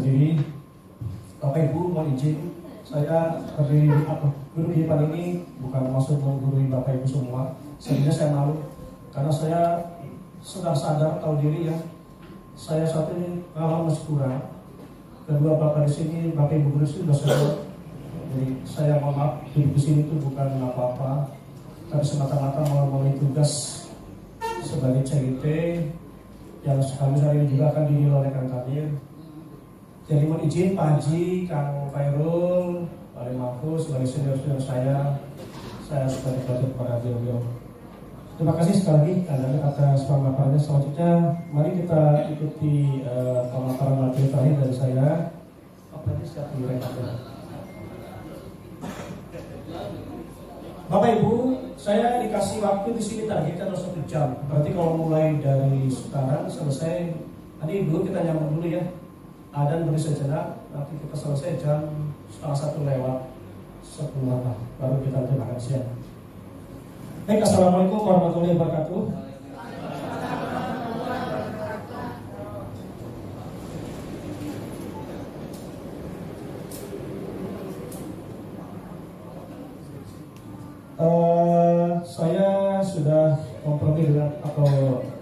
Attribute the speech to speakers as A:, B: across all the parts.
A: berdiri. Bapak Ibu mohon izin, saya berdiri guru di depan ini bukan maksud menggurui Bapak Ibu semua. Sebenarnya saya malu karena saya sudah sadar tahu diri ya. Saya satu ini pengalaman masih kurang. Kedua Bapak di sini, Bapak Ibu guru sudah sadar. Jadi saya mohon maaf duduk di sini itu bukan apa-apa, tapi semata-mata memenuhi tugas sebagai CIT yang kami hari ini juga akan dinilai oleh Kang Kadir. Jadi mohon izin Pak Haji, Kang Khairul, Pak Mahfuz sebagai senior-senior saya sebagai pelajar kepada beliau. Terima kasih sekali lagi atas pemaparannya. Selanjutnya mari kita ikuti pemaparan materi terakhir dari saya. Apa ini siap direkam? Bapak Ibu, saya dikasih waktu di sini targetnya 1 jam. Berarti kalau mulai dari sekarang selesai, tadi dulu kita nyambung dulu ya. Adan beri sejenak, nanti kita selesai jam 1:30 lewat 10 baru kita makan siang. Baik, assalamualaikum warahmatullahi wabarakatuh. Saya sudah kompromi dengan atau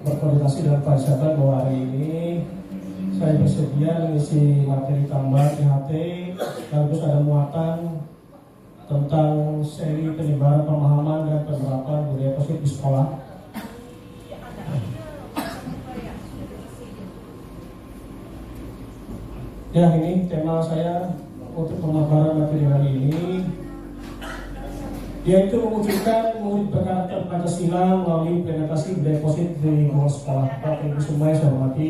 A: berkoordinasi dengan Pak Syahban bahwa hari ini saya bersedia mengisi materi tambahan IHT, sekaligus ada muatan tentang seri penyebaran pemahaman dan penerapan budaya positif di sekolah. Ya, ini tema saya untuk pemaparan materi hari ini, yaitu mewujudkan murid berkarakter Pancasila melalui implementasi budaya positif di lingkungan sekolah. Bapak Ibu semua yang saya hormati,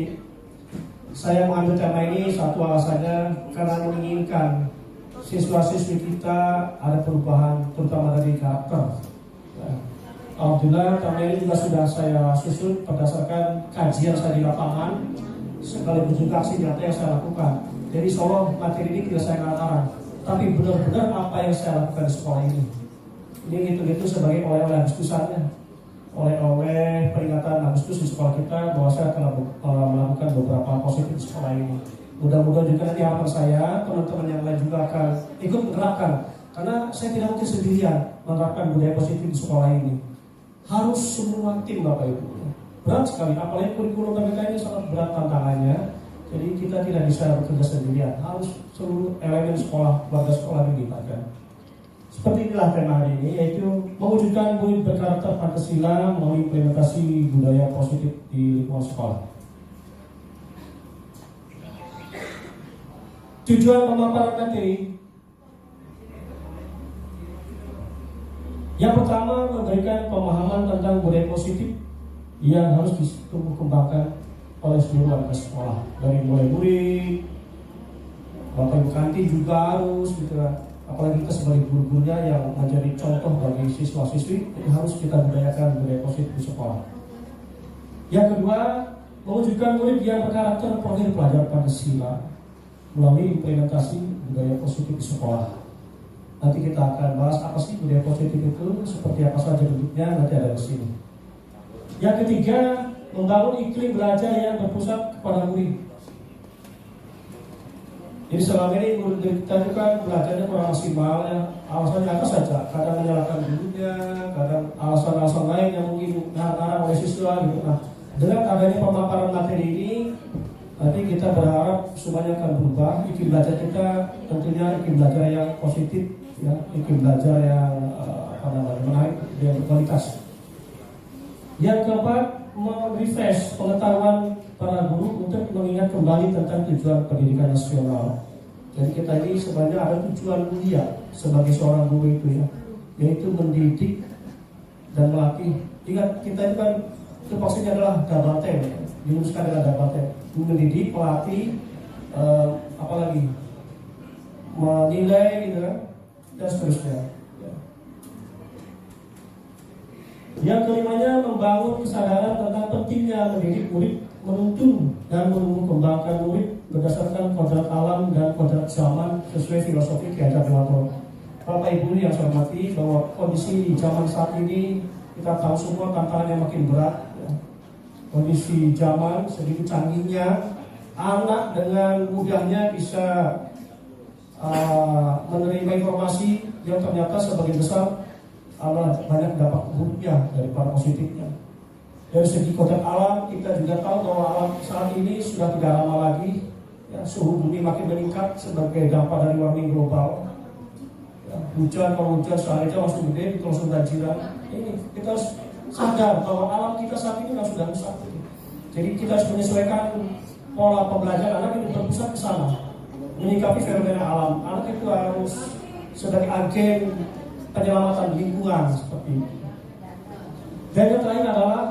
A: saya mengambil tema ini satu alasannya karena menginginkan siswa-siswi kita ada perubahan terutama dari karakter. Alhamdulillah tema ini juga sudah saya susun berdasarkan kajian saya di lapangan sekaligus juga aksi nyata yang saya lakukan. Jadi seolah materi ini tidak saya ngarang, tapi benar-benar apa yang saya lakukan di sekolah ini. Ini gitu-gitu sebagai oleh-oleh Agustusannya, oleh peringatan Agustus di sekolah kita bahwa saya telah melakukan beberapa positif di sekolah ini. Mudah-mudahan juga nanti harapan saya teman-teman yang lain juga akan ikut menerapkan, karena saya tidak mungkin sendirian menerapkan budaya positif di sekolah ini. Harus semua tim Bapak Ibu. Berat sekali, apalagi kurikulum KPK ini sangat berat tantangannya. Jadi kita tidak bisa bekerja sendirian, harus seluruh elemen sekolah, warga sekolah dilibatkan. Seperti inilah tema hari ini, yaitu mewujudkan murid berkarakter Pancasila melalui implementasi budaya positif di lingkungan sekolah. Tujuan pemaparan materi yang pertama, memberikan pemahaman tentang budaya positif yang harus ditumbuh kembangkan oleh seluruh warga sekolah, dari mulai murid, Bapak Ibu kantin juga harus gitu kan. Apalagi kita sebagai guru-gurunya yang menjadi contoh bagi siswa-siswi, itu harus kita budayakan budaya positif di sekolah. Yang kedua, mewujudkan murid yang berkarakter profil pelajar Pancasila melalui implementasi budaya positif di sekolah. Nanti kita akan bahas apa sih budaya positif itu, seperti apa saja bentuknya, nanti ada di sini. Yang ketiga, membangun iklim belajar yang berpusat kepada murid. Jadi selama ini murid kita itu kan belajarnya kurang maksimal ya, alasannya apa saja, kadang menyalahkan gurunya, kadang alasan-alasan lain yang mungkin ngarang oleh siswa gitu. Nah, dengan adanya pemaparan materi ini, nanti kita berharap semuanya akan berubah. Iklim belajar kita tentunya iklim belajar yang positif, ya, iklim belajar yang menarik, yang berkualitas. Yang keempat, merefresh pengetahuan para guru untuk mengingat kembali tentang tujuan pendidikan nasional. Jadi kita ini sebenarnya ada tujuan mulia sebagai seorang guru itu ya, yaitu mendidik dan melatih. Ingat kita itu kan itu maksudnya adalah double T, dirumuskan adalah double T, mendidik, melatih, apalagi menilai gitu kan, dan seterusnya. Yang kelimanya, membangun kesadaran tentang pentingnya mendidik murid, menuntun dan menumbuh kembangkan murid berdasarkan kodrat alam dan kodrat zaman sesuai filosofi Ki Hajar Dewantara. Bapak Ibu yang saya hormati, bahwa kondisi di zaman saat ini kita tahu semua tantangannya makin berat. Ya. Kondisi zaman segitu canggihnya, anak dengan mudahnya bisa menerima informasi yang ternyata sebagian besar adalah banyak dampak buruknya daripada positifnya. Dari segi kodrat alam, kita juga tahu bahwa alam saat ini sudah tidak ramah lagi. Ya, suhu bumi makin meningkat sebagai dampak dari warming global. Ya, hujan, kalau hujan sehari aja langsung gede, itu langsung banjiran. Ini kita harus sadar bahwa alam kita saat ini sudah rusak. Jadi kita harus menyesuaikan pola pembelajaran anak ini berpusat ke sana, menyikapi fenomena alam. Anak itu harus sebagai agen penyelamatan lingkungan seperti itu. Dan yang terakhir adalah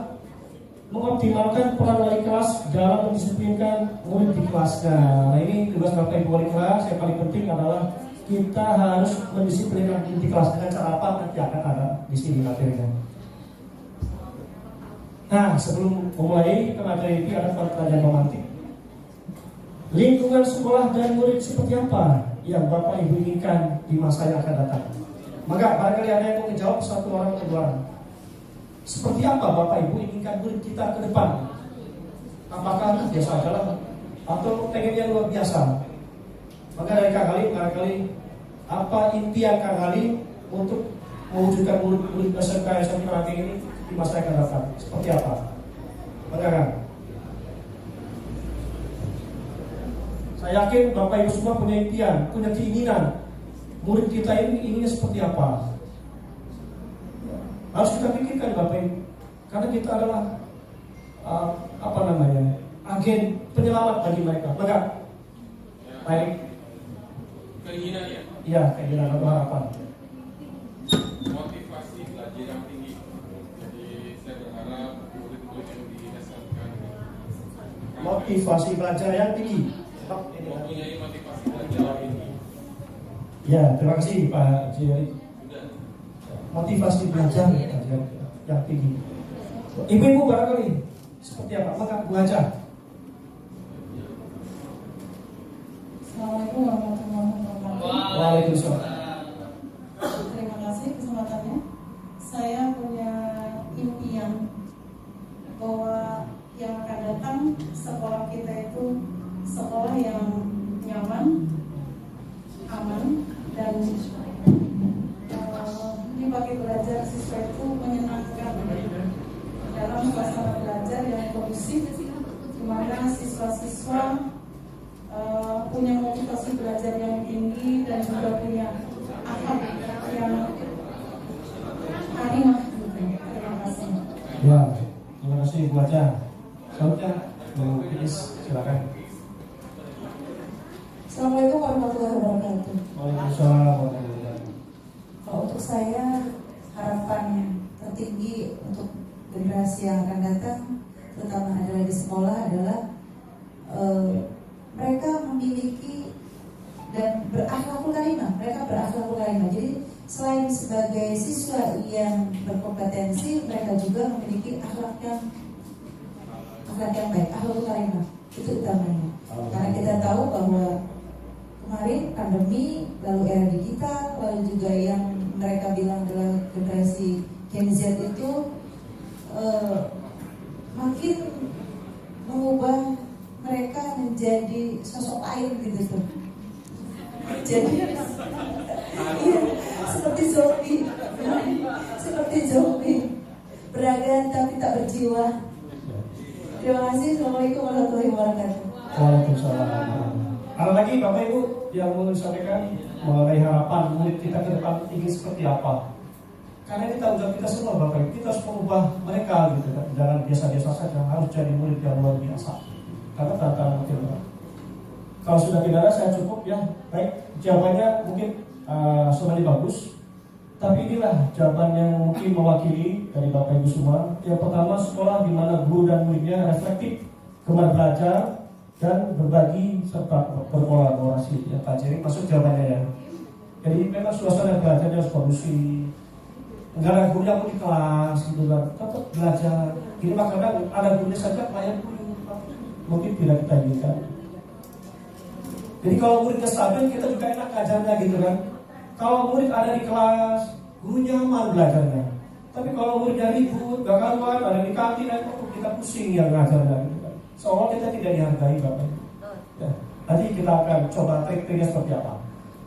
A: mengoptimalkan peran wali kelas dalam mendisiplinkan murid di kelasnya. Nah, ini tugas Bapak Ibu wali kelas yang paling penting adalah kita harus mendisiplinkan murid di kelas. Dengan cara apa? Nanti akan ada di sini materinya. Nah, sebelum memulai ke materi ini ada pertanyaan romantik. Lingkungan sekolah dan murid seperti apa yang Bapak Ibu inginkan di masa yang akan datang? Maka barangkali ada yang mau menjawab satu orang atau dua orang. Seperti apa Bapak Ibu inginkan murid kita ke depan? Apakah biasa aja lah atau pengen yang luar biasa? Maka dari Kak Halim, barangkali apa impian Kak Halim untuk mewujudkan murid-murid SMK SMP nanti ini di masa yang akan datang? Seperti apa? Maka Kak, saya yakin Bapak Ibu semua punya impian, punya keinginan. Murid kita ini inginnya seperti apa? Harus kita pikirkan Bapak Ibu, karena kita adalah agen penyelamat bagi mereka. Maka baik,
B: keinginan ya?
A: Iya, keinginan atau harapan.
B: Motivasi belajar yang tinggi. Jadi saya berharap murid-murid yang di SMK
A: Motivasi belajar yang tinggi.
B: mempunyai motivasi belajar yang tinggi.
A: Ya, terima kasih Pak Jiri. Motivasi belajar yang tinggi. Ibu-ibu barangkali seperti apa? Maka Bu Haja.
C: Assalamualaikum warahmatullahi wabarakatuh.
A: Waalaikumsalam.
C: Terima kasih kesempatannya. Saya punya impian bahwa yang akan datang sekolah kita itu sekolah yang nyaman, aman, dan bagi belajar siswa itu menyenangkan dalam suasana belajar yang kondusif, di mana siswa-siswa punya motivasi belajar yang tinggi dan juga punya akhlak yang karimah. Terima kasih.
A: Ya, terima kasih Bu Haja. Selanjutnya Bu Iis, silakan.
C: Assalamualaikum warahmatullahi wabarakatuh.
A: Waalaikumsalam warahmatullahi wabarakatuh.
C: Kalau untuk saya, harapan tertinggi untuk generasi yang akan datang, terutama adalah di sekolah, adalah mereka memiliki dan berakhlakul karimah. Mereka berakhlakul karimah. Jadi selain sebagai siswa yang berkompetensi, mereka juga memiliki akhlak yang baik, akhlakul karimah. Itu utamanya. Karena kita tahu bahwa kemarin pandemi, lalu era digital, lalu juga yang mereka bilang adalah generasi Gen Z itu makin mengubah mereka menjadi sosok lain gitu tuh. Jadi iya, seperti zombie, beragam tapi tak berjiwa. Terima kasih. Assalamualaikum warahmatullahi wabarakatuh.
A: Waalaikumsalam. Ada lagi Bapak Ibu yang mau disampaikan mengenai harapan murid kita ke depan ingin seperti apa? Karena kita semua Bapak Ibu, kita harus mengubah mereka gitu kan. Jangan biasa-biasa saja, harus jadi murid yang luar biasa. Karena tantangan makin berat. Kalau sudah tidak ada, saya cukup ya. Baik, jawabannya mungkin semuanya bagus. Tapi inilah jawaban yang mungkin mewakili dari Bapak Ibu semua. Yang pertama, sekolah di mana guru dan muridnya reflektif, gemar belajar, dan berbagi serta berkolaborasi. Ya, Pak Jering masuk jawabannya ya. Jadi memang suasana belajarnya harus kondusif. Enggak ada guru yang di kelas gitu kan, tetap belajar. Ini makanya ada gurunya saja pelayan guru, mungkin tidak kita inginkan. Jadi kalau muridnya stabil, kita juga enak ngajarnya gitu kan. Kalau murid ada di kelas, guru nyaman belajarnya. Tapi kalau muridnya ribut, gak karuan, ada di kantin, kita pusing yang ngajarnya gitu kan. Seolah kita tidak dihargai Bapak. Ya, nanti kita akan coba trik-triknya seperti apa.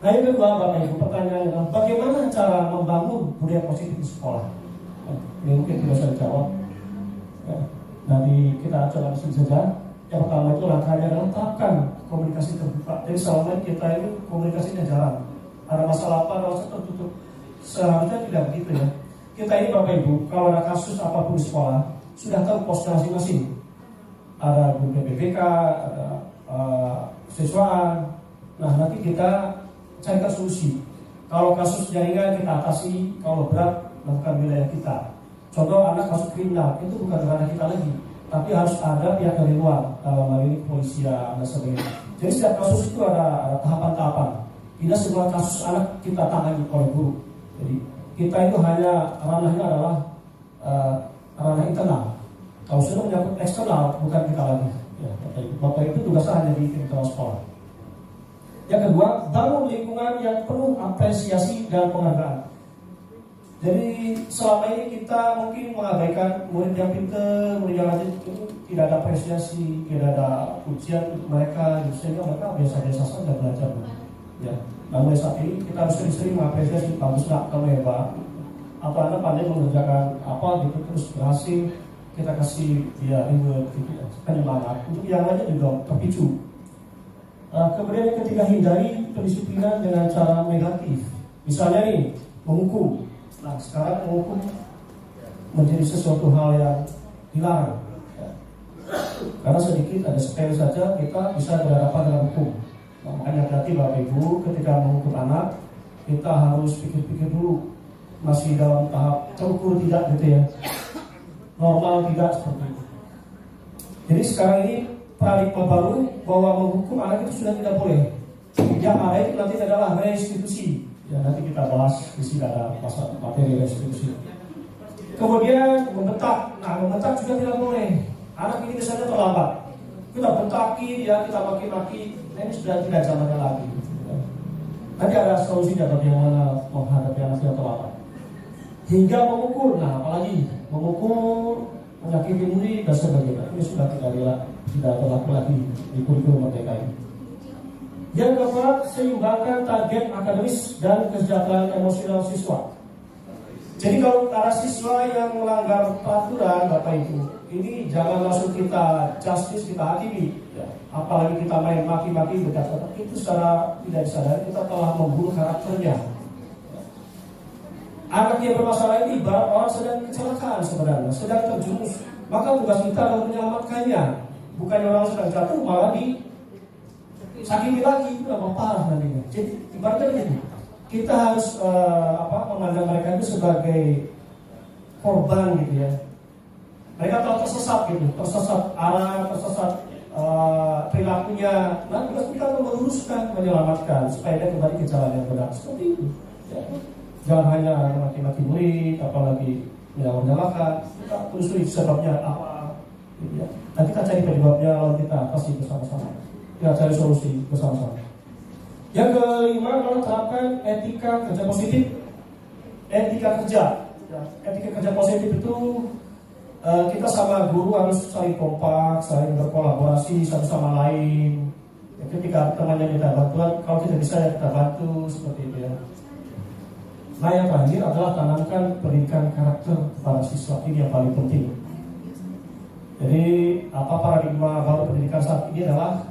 A: Nah yang kedua, Bapak Ibu, pertanyaannya adalah bagaimana cara membangun budaya positif di sekolah? Ini mungkin tidak bisa dijawab. Ya, nanti kita coba di sini saja. Yang pertama itu langkahnya adalah terapkan komunikasi terbuka. Jadi selama ini kita ini komunikasinya jarang. Ada masalah apa, kalau tertutup. Seharusnya tidak begitu ya. Kita ini Bapak Ibu, kalau ada kasus apapun di sekolah, sudah tahu posnya masing-masing. Ada guru PPK, ada siswaan. Nah nanti kita carikan solusi. Kalau kasus jaringan kita atasi, kalau berat bukan wilayah kita. Contoh anak kasus kriminal itu bukan ranah kita lagi, tapi harus ada pihak dari luar, dalam hal ini kepolisian dan sebagainya. Jadi setiap kasus itu ada tahapan-tahapan. Tidak semua kasus anak kita tangani oleh guru. Jadi kita itu hanya ranahnya adalah ranah internal. Kalau sudah menyangkut eksternal, bukan kita lagi. Ya, Bapak itu tugasnya hanya di internal sekolah. Yang kedua, bangun lingkungan yang penuh apresiasi dan penghargaan. Jadi selama ini kita mungkin mengabaikan murid yang pintar, murid yang rajin itu tidak ada apresiasi, tidak ada pujian untuk mereka, sehingga mereka biasa-biasa saja belajar. Ya, namun saat ini kita harus sering-sering mengapresiasi, bagus nak kamu hebat, atau anda pandai mengerjakan apa gitu terus berhasil, kita kasih dia reward gitu ya, penyemangat. Untuk yang lainnya juga terpicu. Kemudian yang ketiga, hindari pendisiplinan dengan cara negatif. Misalnya nih, menghukum. Nah sekarang menghukum menjadi sesuatu hal yang dilarang ya. Karena sedikit ada sepele saja kita bisa berhadapan dengan hukum. Nah, makanya hati-hati Bapak Ibu ketika menghukum anak, kita harus pikir-pikir dulu masih dalam tahap terukur tidak gitu ya, normal tidak seperti itu. Jadi sekarang ini paradigma baru bahwa menghukum anak itu sudah tidak boleh. Yang ada itu nanti adalah restitusi. Ya nanti kita bahas di sini ada pasal materi restitusi. Kemudian membentak. Nah membentak juga tidak boleh. Anak ini misalnya terlambat, kita bentaki dia, kita maki-maki. Nah, ini sudah tidak zamannya lagi. Nanti ada solusinya bagaimana menghadapi anak yang terlambat. Hingga memukul. Nah apalagi memukul, menyakiti murid dan sebagainya. Ini sudah tidak berlaku lagi di kurikulum Merdeka ini. Yang keempat, seimbangkan target akademis dan kesejahteraan emosional siswa. Jadi kalau ada siswa yang melanggar peraturan Bapak Ibu, ini jangan langsung kita justice, kita hakimi ya. Apalagi kita main maki-maki berkata, itu secara tidak disadari kita telah membunuh karakternya. Anak yang bermasalah ini ibarat orang sedang kecelakaan sebenarnya, sedang terjumus. Maka tugas kita adalah menyelamatkannya. Bukan orang sedang jatuh malah sakit lagi, itu apa parah nantinya. Jadi ibaratnya begini, kita harus memandang mereka itu sebagai korban gitu ya. Mereka telah tersesat gitu, tersesat arah, tersesat perilakunya. Nah tugas kita untuk meluruskan, menyelamatkan supaya dia kembali ke jalan yang benar. Seperti itu. Ya. Jangan hanya maki-maki murid, apalagi menyalahkan. Kita telusuri sebabnya apa. Gitu ya. Nanti kita cari penyebabnya, lalu kita pasti bersama-sama. Kita cari solusi bersama-sama. Yang kelima adalah terapkan etika kerja positif. Etika kerja. Ya, etika kerja positif itu kita sama guru harus saling kompak, saling berkolaborasi satu sama lain. Ya, ketika temannya minta bantuan, kalau tidak bisa ya kita bantu seperti itu ya. Nah yang terakhir adalah tanamkan pendidikan karakter kepada siswa. Ini yang paling penting. Jadi paradigma baru pendidikan saat ini adalah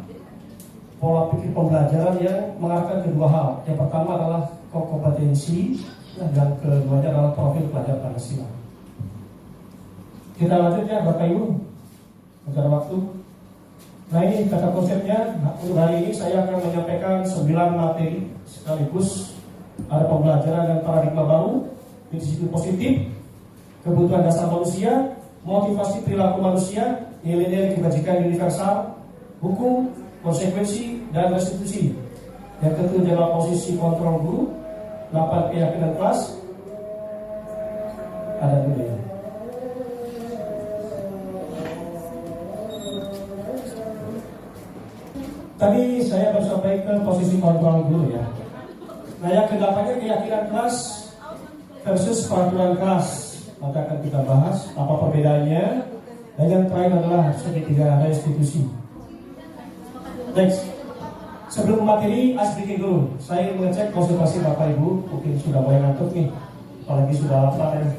A: pola pikir pembelajaran yang mengarahkan kedua hal. Yang pertama adalah kompetensi, dan yang keduanya adalah profil pelajar Pancasila. Kita lanjut ya Bapak Ibu, agar waktu. Nah ini kata konsepnya. Untuk hari ini saya akan menyampaikan 9 materi sekaligus. Ada pembelajaran dan paradigma baru, prinsip positif, kebutuhan dasar manusia, motivasi perilaku manusia, nilai-nilai kebajikan universal, hukum, konsekuensi, dan restitusi. Yang ketujuh adalah posisi kontrol guru, 8 keyakinan kelas. Ada dulu ya. Tadi saya baru sampai ke posisi kontrol guru ya. Nah yang ke-8 keyakinan kelas versus peraturan kelas. Maka akan kita bahas apa perbedaannya. Dan yang terakhir adalah segitiga restitusi. Next. Sebelum materi, sedikit dulu. Saya mengecek konsentrasi Bapak Ibu. Mungkin sudah mulai ngantuk nih. Apalagi sudah lapar ya.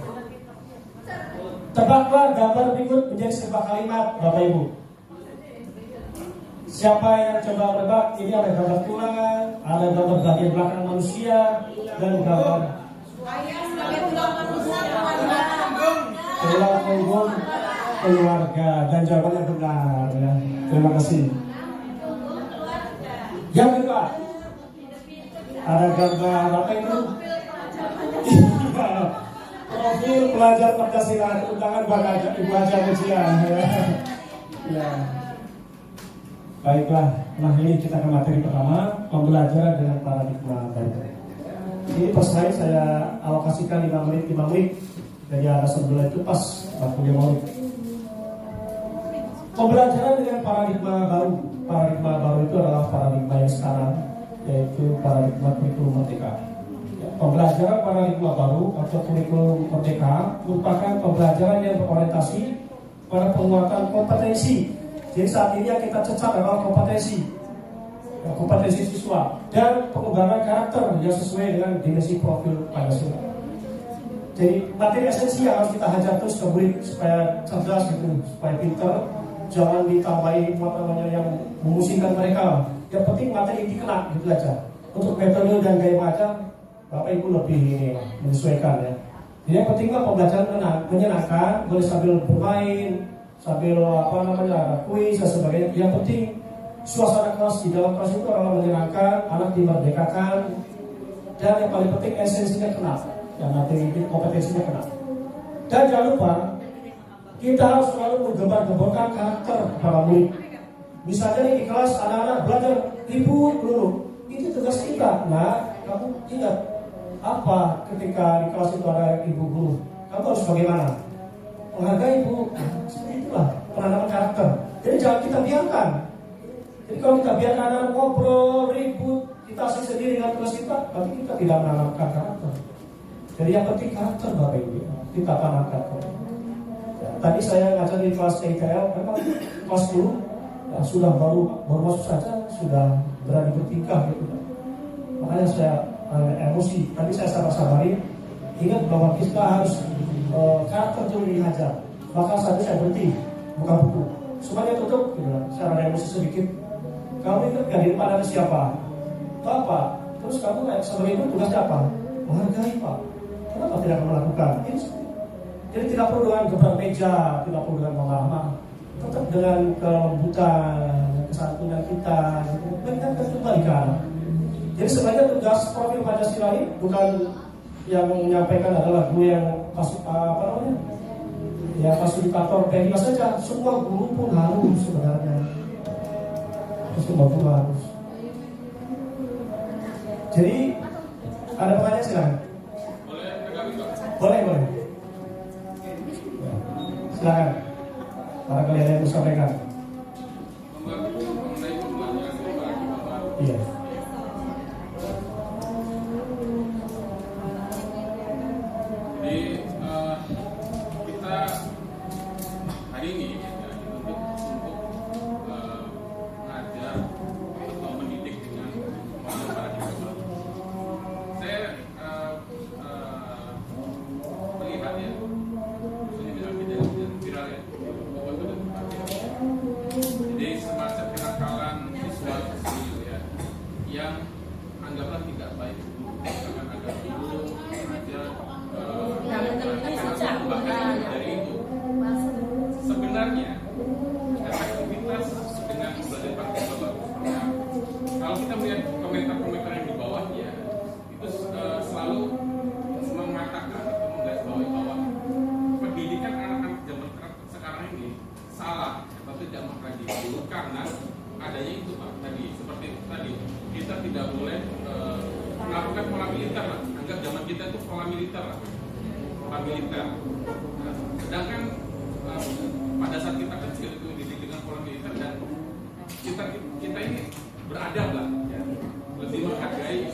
A: Tebaklah gambar berikut menjadi sebuah kalimat Bapak Ibu. Siapa yang coba menebak? Ini ada gambar tulang, ada gambar bagian belakang manusia, dan gambar tulang punggung keluarga. Dan jawabannya benar ya. Terima kasih. Yang kedua, ada gambar apa itu? Profil pelajar Pancasila, undangan bakal Ibu Haja Mujian. Ya. Baiklah, nah ini kita ke materi pertama, pembelajaran dengan paradigma baru. Ini pas saya alokasikan 5 menit, jadi ada sebelah itu pas waktunya mau. Pembelajaran dengan paradigma baru. Paradigma baru itu adalah paradigma yang sekarang, yaitu paradigma kurikulum merdeka. Pembelajaran paradigma baru atau kurikulum merdeka merupakan pembelajaran yang berorientasi pada penguatan kompetensi. Jadi saat ini yang kita cecat adalah kompetensi siswa dan pengembangan karakter yang sesuai dengan dimensi profil Pancasila. Jadi materi esensi yang harus kita hajar terus ke murid supaya cerdas gitu, supaya pintar. Jangan ditambahi yang memusingkan mereka. Yang penting materi dikena gitu aja. Untuk metode dan gaya mengajar, Bapak Ibu lebih menyesuaikan ya. Jadi yang penting pembelajaran menyenangkan, boleh sambil bermain, sambil ada kuis dan sebagainya. Yang penting suasana kelas di dalam kelas itu adalah menyenangkan, anak dimerdekakan, dan yang paling penting esensinya kena, yang materi kompetensinya kena. Dan jangan lupa kita harus selalu menggembar-gemborkan karakter para murid. Misalnya di kelas anak-anak belajar ribut dulu, itu tugas kita. Nah, kamu ingat apa ketika di kelas itu ada ibu guru? Kamu harus bagaimana? Menghargai ibu. Seperti itulah penanaman karakter. Jadi jangan kita biarkan. Jadi kalau kita biarkan anak ngobrol, ribut, kita asik sendiri dengan tugas kita, berarti kita tidak menanamkan karakter. Jadi yang penting karakter Bapak Ibu, kita tanamkan. Tadi saya ngajar di kelas EKL, memang kelas 10 ya, sudah baru masuk saja sudah berani bertingkah gitu. Makanya saya emosi. Tadi saya sabar-sabarin, ingat bahwa kita harus karakter itu dihajar. Maka saat itu saya berhenti buka buku. Semuanya tutup, gitu. Saya ada emosi sedikit. Kamu ingat gak di depan ada siapa? Bapak. Terus kamu sebagai itu tugasnya apa? Menghargai Pak. Kenapa tidak melakukan? Jadi tidak perlu dengan gebrak meja, tidak perlu dengan marah-marah. Tetap dengan kelembutan, kesantunan kita, mengingatkan kembali ke anak. Jadi sebenarnya tugas profil Pancasila ini bukan yang menyampaikan adalah guru yang fasilitator PNI saja. Semua guru pun harus sebenarnya. Semua guru harus. Jadi ada pertanyaan silakan. Boleh. Silakan. Para kalian yang mau sampaikan. Iya.
B: Jadi kita hari ini untuk mengajar atau mendidik dengan paradigma baru. Saya melihat ya, viral ya, jadi semacam kenakalan siswa kecil ya, yang anggaplah tidak baik dulu, bahkan agak dulu aja bahkan dari itu. Sebenarnya efektivitas dengan belajar paradigma baru, kalau kita melihat komentar-komentar yang di bawahnya, itu selalu mengatakan atau menggarisbawahi bahwa pendidikan anak-anak zaman sekarang ini salah atau tidak mengkaji dulu karena adanya itu Pak tadi, seperti tadi kita tidak boleh melakukan pola militer lah. Anggap zaman kita itu pola militer lah, pola militer. Nah, sedangkan pada saat kita kecil itu dididik dengan pola militer dan kita ini beradab lah, ya, lebih menghargai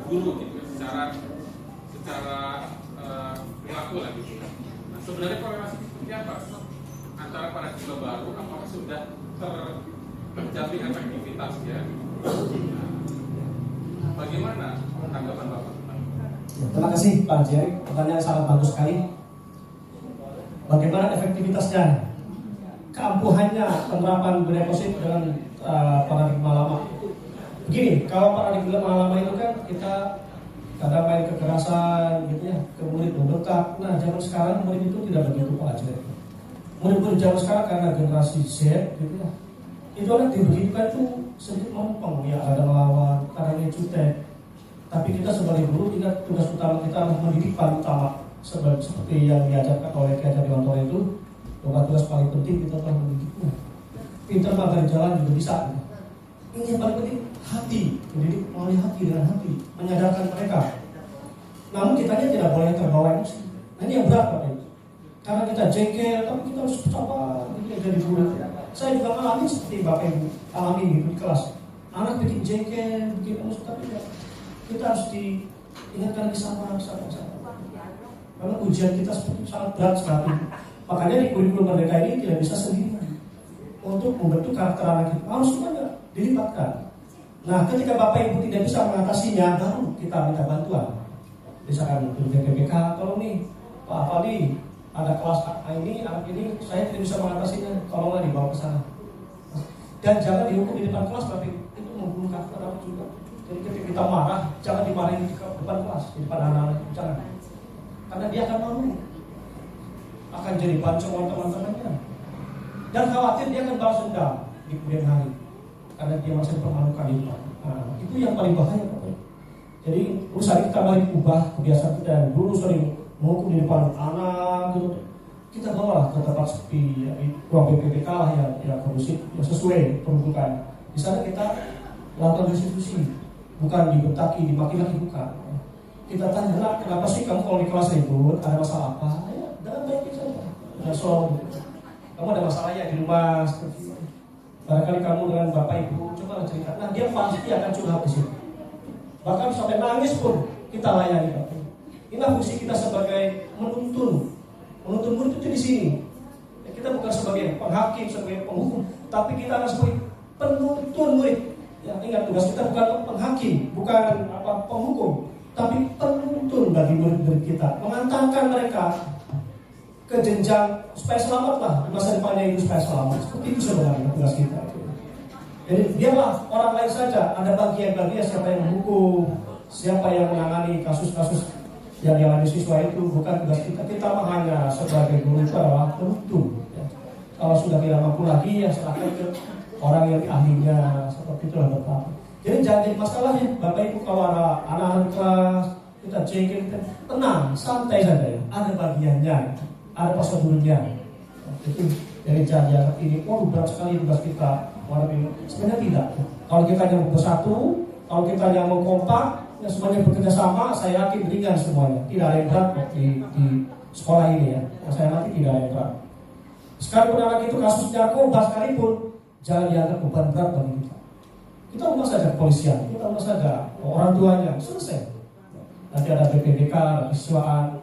B: guru gitu, secara perilaku lah gitu. Nah, sebenarnya korelasi seperti apa antara paradigma baru apakah sudah terjamin efektivitasnya. Bagaimana tanggapan Bapak?
A: Ya, terima kasih Pak Jerry, pertanyaan sangat bagus sekali. Bagaimana efektivitasnya, keampuhannya penerapan deposit dengan paradigma lama? Begini, kalau paradigma lama itu kan kita kadang main kekerasan gitu ya, ke murid membentak. Nah, zaman sekarang murid itu tidak begitu Pak Jerry. Murid-murid zaman sekarang karena generasi Z gitu ya, itu orang dibegitukan tuh sedikit mempeng ya, ada melawan, kadang cutek. Tapi kita sebagai guru ingat tugas utama kita adalah mendidik paling utama, seperti yang diajarkan oleh Kiai Dewanto itu. Tugas paling penting kita telah mendidiknya. Pintar magang jalan juga bisa. Ini yang paling penting, hati, mendidik melalui hati, dengan hati, menyadarkan mereka. Namun kitanya tidak boleh terbawa emosi. Nah, ini yang berat Pak. Karena kita jengkel, tapi kita harus sabar, gitu jadi guru. Saya juga mengalami seperti Bapak Ibu alami gitu di kelas. Anak bikin jengkel, bikin emosi, tapi kita harus diingatkan lagi sabar. Karena ujian kita seperti sangat berat sekali. Makanya di kurikulum Merdeka ini tidak bisa sendirian. Untuk membentuk karakter anak kita harus semuanya dilibatkan. Nah, ketika Bapak Ibu tidak bisa mengatasinya, baru kita minta bantuan. Misalkan untuk BPK, tolong nih Pak Afali, ada kelas ini, anak ini saya tidak bisa mengatasinya, tolonglah dibawa ke sana. Dan jangan dihukum di depan kelas, tapi itu membunuh karakter anak juga. Jadi ketika kita marah, jangan dimarahin di depan kelas, di depan anak-anak, jangan. Karena dia akan malu, akan jadi bancongan teman-temannya, dan khawatir dia akan balas dendam di kemudian hari, karena dia masih dipermalukan di depan. Nah, itu yang paling bahaya Bapak. Jadi usaha kita mari ubah kebiasaan kita yang dulu sering menghukum di depan anak gitu. Kita bawa ke tempat sepi, ya, di ruang BPPK lah yang kondusif, yang sesuai peruntukan. Di sana kita lakukan restitusi, bukan dibentaki, dimaki-maki, bukan. Kita tanya, nak, kenapa sih kamu kalau di kelas ribut, ada masalah apa? Ya, dengan baik saja. Ya, so, kamu ada masalah ya di rumah, seperti itu. Barangkali kamu dengan Bapak Ibu, coba cerita. Nah, dia pasti akan curhat di situ. Bahkan sampai nangis pun kita layani Bapak. Inilah fungsi kita sebagai menuntun murid itu di sini. Ya, kita bukan sebagai penghakim, sebagai penghukum, tapi kita adalah sebagai penuntun murid. Ya, ingat tugas kita bukan penghakim, bukan penghukum, tapi penuntun bagi murid-murid kita, mengantarkan mereka ke jenjang supaya selamat lah di masa depannya itu, supaya selamat. Seperti itu sebenarnya tugas kita. Jadi biarlah orang lain saja, ada bagian-bagian siapa yang menghukum, siapa yang menangani kasus-kasus yang dialami siswa itu, bukan tugas kita. Kita hanya sebagai guru itu adalah penuntun. Ya. Kalau sudah tidak mampu lagi, ya serahkan ke orang yang ahlinya, seperti itulah Bapak. Jadi jangan jadi masalah ya Bapak Ibu, kalau ada anak-anak kelas kita jengkel, tenang, santai saja ya. Ada bagiannya, ada prosedurnya. Itu dari jangan ini, berat sekali tugas kita. Sebenarnya tidak. Kalau kita yang bersatu, kalau kita yang mau kompak, ya semuanya bekerja sama, saya yakin ringan semuanya. Tidak ada yang berat di sekolah ini ya. Saya yakin tidak ada yang berat. Sekalipun anak itu kasus narkoba sekalipun, jangan dianggap beban berat bagi kita. Kita rumah saja kepolisian, kita rumah saja orang tuanya, selesai. Nanti ada BPDK, ada siswaan.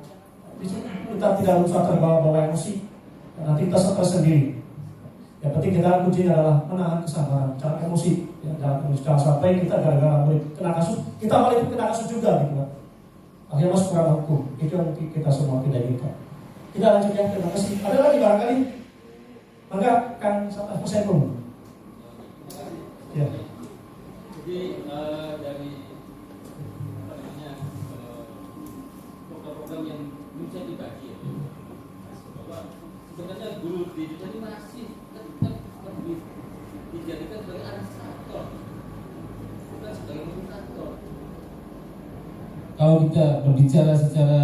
A: Kita tidak usah terbawa-bawa emosi. Nanti kita stres sendiri. Yang penting kita kuncinya adalah menahan kesabaran, jangan emosi. Ya, jangan sampai kita gara-gara kena kasus, kita malah kena kasus juga gitu kan. Akhirnya masuk ranah hukum. Itu yang kita semua tidak inginkan. Kita lanjut ya, terima kasih. Ada lagi barangkali? Maka kan saya pun. Ya.
D: Jadi dari program-program yang bisa dibagi ya, bahwa sebenarnya guru di Indonesia ini masih tetap lebih dijadikan sebagai administrator, bukan sebagai edukator. Kalau kita berbicara secara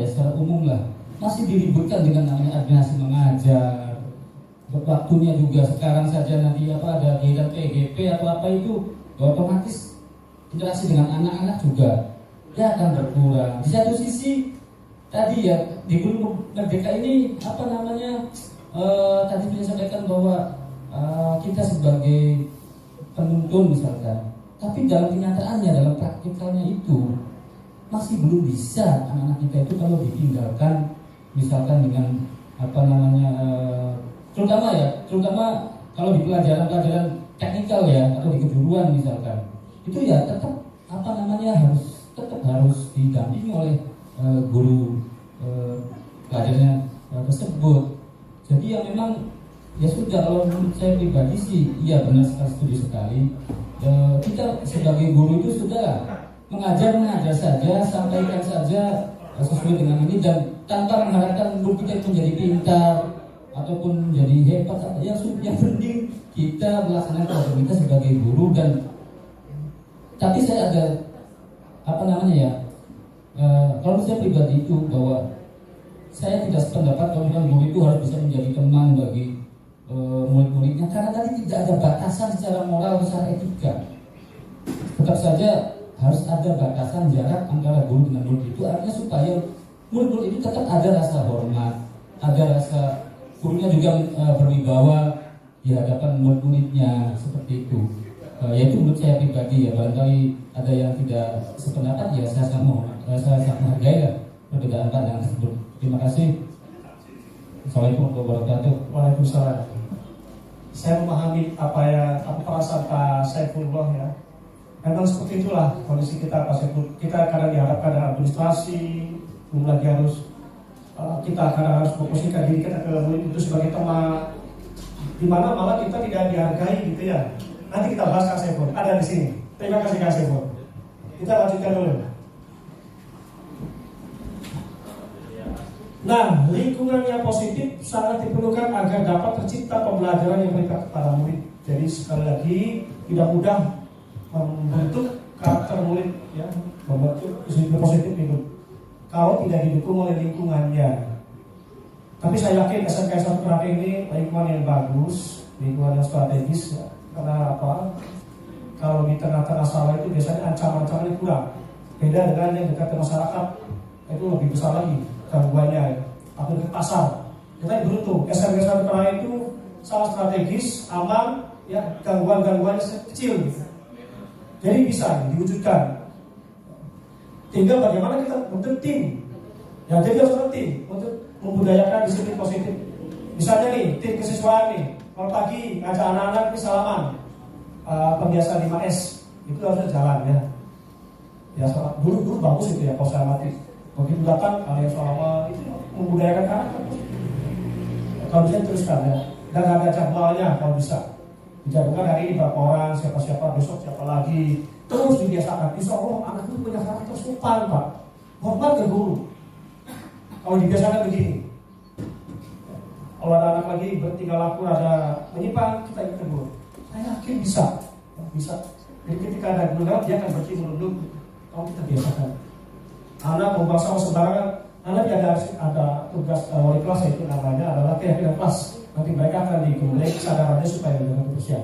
D: secara umum lah, masih diributkan dengan namanya administrasi mengajar. Waktunya juga sekarang saja nanti ada kegiatan PGP atau apa itu, otomatis interaksi dengan anak-anak juga dia akan berkurang. Di satu sisi tadi ya di kurikulum Merdeka ini tadi saya sampaikan bahwa kita sebagai penuntun misalkan, tapi dalam kenyataannya, dalam praktikalnya itu masih belum bisa anak-anak kita itu kalau ditinggalkan misalkan dengan terutama kalau di pelajaran-pelajaran
E: teknikal ya atau di kejuruan misalkan, itu ya tetap harus didampingi oleh guru pelajarnya tersebut. Jadi ya memang ya sudah, kalau menurut saya pribadi sih iya benar sekali, setuju sekali. Kita sebagai guru itu sudah mengajar saja, sampaikan saja sesuai dengan ini, dan tanpa mengharapkan guru kita itu menjadi pintar ataupun menjadi hebat. Yang penting kita melaksanakan kewajiban kita sebagai guru. Dan tapi saya ada kalau saya pribadi itu bahwa saya tidak sependapat kalau guru itu harus bisa menjadi teman bagi murid-muridnya, karena tadi tidak ada batasan secara moral atau secara etika. Tetap saja harus ada batasan jarak antara guru dengan murid. Itu artinya supaya murid-murid itu tetap ada rasa hormat, ada rasa gurunya juga berwibawa di hadapan murid-muridnya, seperti itu. Yaitu menurut saya pribadi ya, barangkali ada yang tidak sependapat ya saya sangat menghargai perbedaan pandangan tersebut. Terima kasih. Assalamualaikum warahmatullahi wabarakatuh.
A: Waalaikumsalam. Saya memahami apa perasaan Pak Saifullah ya. Memang seperti itulah kondisi kita Pak Saifullah. Kita kadang dihadapkan dengan administrasi, belum lagi kita kadang harus memposisikan diri kita ke murid itu sebagai teman, di mana malah kita tidak dihargai gitu ya. Nanti kita bahas Kak Saifullah, ada di sini. Terima kasih Kak Saifullah. Kita lanjutkan dulu. Nah, lingkungan yang positif sangat diperlukan agar dapat tercipta pembelajaran yang berimpact kepada murid. Jadi sekali lagi tidak mudah membentuk karakter murid ya, membentuk disiplin positif itu kalau tidak didukung oleh lingkungannya. Tapi saya yakin SMK Kerapia ini lingkungan yang bagus, lingkungan yang strategis ya. Karena apa? Kalau di tengah-tengah sawah itu biasanya ancaman-ancamannya kurang. Beda dengan yang dekat ke masyarakat, itu lebih besar lagi gangguannya. Atau ke pasar, kita beruntung SMK Kerapia itu sangat strategis, aman, ya gangguan-gangguannya kecil. Gitu. Jadi bisa diwujudkan. Tinggal bagaimana kita bentuk tim. Ya jadi harus ada tim untuk membudayakan disiplin positif. Misalnya nih tim kesiswaan nih. Kalau pagi ngajak anak-anak ini salaman, pembiasaan 5S itu harusnya jalan ya. Ya dulu bagus itu ya kalau saya amati. Begitu datang ada yang salaman itu membudayakan anak. Kalau bisa teruskan ya. Dan ada jadwalnya kalau bisa. Dijadwalkan hari ini berapa orang, siapa-siapa, besok siapa lagi. Terus dibiasakan. Insya Allah anak itu punya karakter sopan Pak. Hormat ke guru. Kalau dibiasakan begini. Kalau ada anak lagi bertingkah laku, ada menyimpang, kita ikut tegur. Saya yakin bisa. Jadi ketika ada guru lewat, dia akan berhenti menunduk. Kalau kita biasakan. Anak membuang sampah sembarangan, anak ada tugas wali kelas itu namanya adalah keyakinan kelas. Nanti mereka akan digembleng kesadarannya supaya menjaga kebersihan.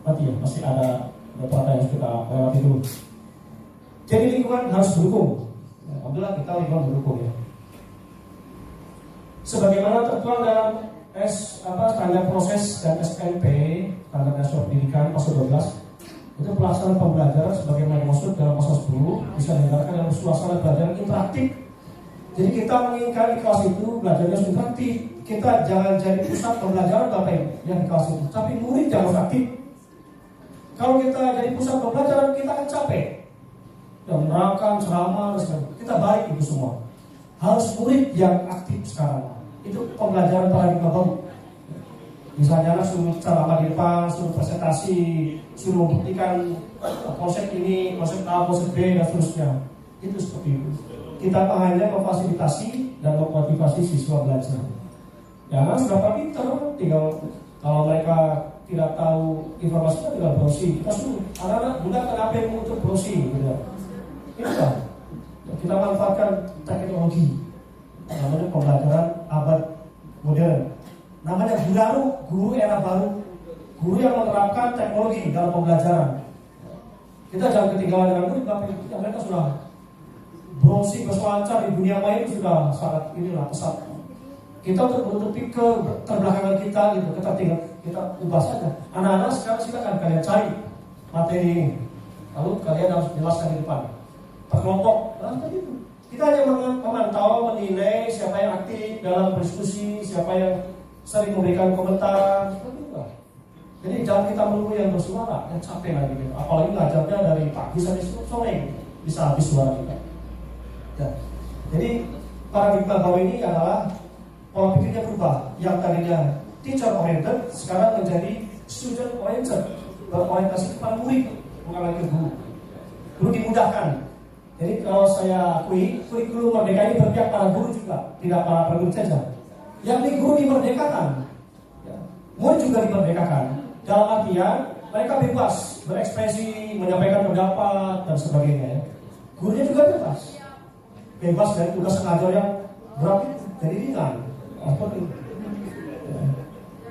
A: Nanti ya masih ada beberapa yang kita lewati dulu. Jadi lingkungan harus didukung. Alhamdulillah kita lingkungan mendukung ya. Sebagaimana tertuang dalam standar proses dan SMP Standar Nasional Pendidikan pasal 12 itu pelaksanaan pembelajaran sebagaimana dimaksud dalam pasal 10 bisa dilakukan dalam suasana belajar interaktif. Jadi kita menginginkan di kelas itu belajarnya interaktif. Kita jangan jadi pusat pembelajaran Bapak Ibu yang di kelas itu, tapi murid jangan aktif. Kalau kita jadi pusat pembelajaran kita akan capek. Dan menerangkan ceramah kita balik itu semua. Harus murid yang aktif sekarang. Itu pembelajaran paradigma baru. Misalnya suruh ceramah di depan, suruh presentasi, suruh membuktikan konsep ini, konsep A, konsep B, dan seterusnya. Itu seperti itu. Kita hanya memfasilitasi dan memotivasi siswa belajar. Ya, seberapa pintar, tinggal kalau mereka tidak tahu informasinya tinggal browsing. Kita suruh anak-anak gunakan HP untuk browsing, gitu. Itu kan. Kita manfaatkan teknologi. Namanya pembelajaran abad modern. Namanya guru era baru. Guru yang menerapkan teknologi dalam pembelajaran. Kita jangan ketinggalan dengan murid, tapi mereka sudah browsing berselancar di dunia maya itu sudah sangat pesat. Kita untuk menutupi keterbelakangan kita gitu, kita ubah saja. Anak-anak sekarang silakan kalian cari materi ini, lalu kalian harus jelaskan di depan. Berkelompok, itu. Kita hanya memantau, menilai siapa yang aktif dalam berdiskusi, siapa yang sering memberikan komentar, seperti itu. Jadi jangan kita melulu yang bersuara, yang capek lagi gitu. Apalagi ngajarnya dari pagi sampai sore, bisa habis suara kita. Ya. Jadi paradigma baru ini adalah pola pikirnya berubah. Yang tadinya teacher oriented sekarang menjadi student oriented, berorientasi kepada murid, bukan lagi guru. Guru dimudahkan. Jadi kalau saya akui, kurikulum merdeka ini berpihak pada guru juga, tidak pada prajurit saja. Yang di guru dimerdekakan, ya. Murid juga dimerdekakan. Dalam artian mereka bebas berekspresi, menyampaikan pendapat dan sebagainya. Gurunya juga bebas dari tugas mengajar yang berat, jadi ringan.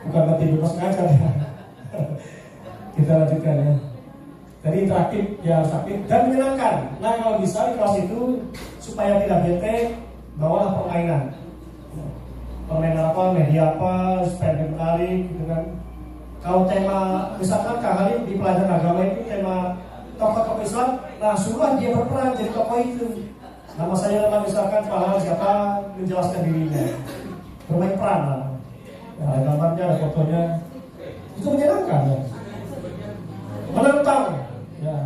A: Bukan berarti bebas mengajar ya. Kita lanjutkan ya. Jadi interaktif, ya aktif dan menyenangkan. Nah kalau bisa di kelas itu supaya tidak bete, bawalah permainan. Permainan apa, media apa, supaya menarik gitu kan. Kalau tema, misalkan Kak Halim di pelajaran agama itu tema tokoh-tokoh Islam, nah suruhlah dia berperan jadi tokoh itu. Nama saya nama misalkan Pak siapa menjelaskan dirinya, bermain peran lah. Ya, ada gambarnya, ada fotonya, itu menyenangkan ya. Menantang, ya.